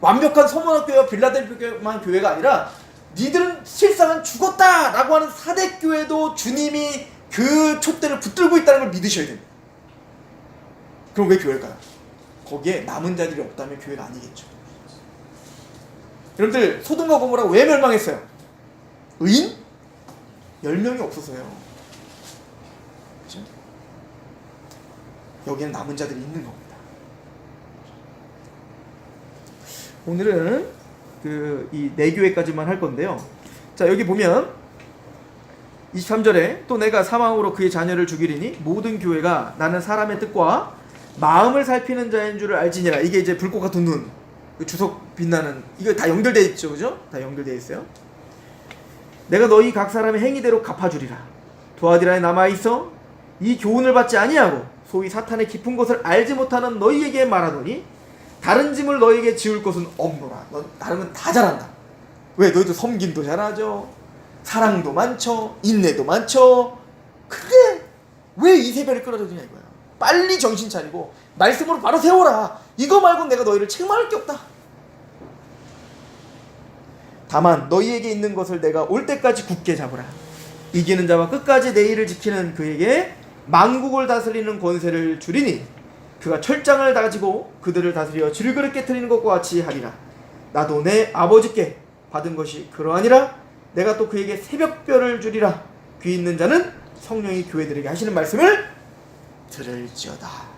완벽한 서문학교와 빌라델피아만 교회가 아니라 니들은 실상은 죽었다라고 하는 사대교회도 주님이 그 촛대를 붙들고 있다는 걸 믿으셔야 됩니다. 그럼 왜 교회일까요? 거기에 남은 자들이 없다면 교회가 아니겠죠. 여러분들, 소돔과 고모라 왜 멸망했어요? 의인? 10명이 없어서요. 그렇죠? 여기에는 남은 자들이 있는 겁니다. 오늘은 이 4교회까지만 할 건데요. 자, 여기 보면 23절에 또 내가 사망으로 그의 자녀를 죽이리니 모든 교회가 나는 사람의 뜻과 마음을 살피는 자인 줄을 알지니라. 이게 이제 불꽃 같은 눈, 주석 빛나는, 이거 다 연결되어 있죠, 그죠? 다 연결되어 있어요. 내가 너희 각 사람의 행위대로 갚아주리라. 두아디라에 남아있어 이 교훈을 받지 아니하고 소위 사탄의 깊은 것을 알지 못하는 너희에게 말하노니 다른 짐을 너희에게 지울 것은 없노라. 너 다른 건 다 잘한다. 왜? 너희도 섬김도 잘하죠, 사랑도 많죠, 인내도 많죠. 근데 왜 이세벨을 끌어들이냐 이거야. 빨리 정신 차리고 말씀으로 바로 세워라. 이거 말고 내가 너희를 책망할 게 없다. 다만 너희에게 있는 것을 내가 올 때까지 굳게 잡으라. 이기는 자와 끝까지 내 일을 지키는 그에게 만국을 다스리는 권세를 주리니 그가 철장을 가지고 그들을 다스려 질그릇 깨트리는 것과 같이 하리라. 나도 내 아버지께 받은 것이 그러하니라. 내가 또 그에게 새벽별을 주리라. 귀 있는 자는 성령이 교회들에게 하시는 말씀을 들을지어다.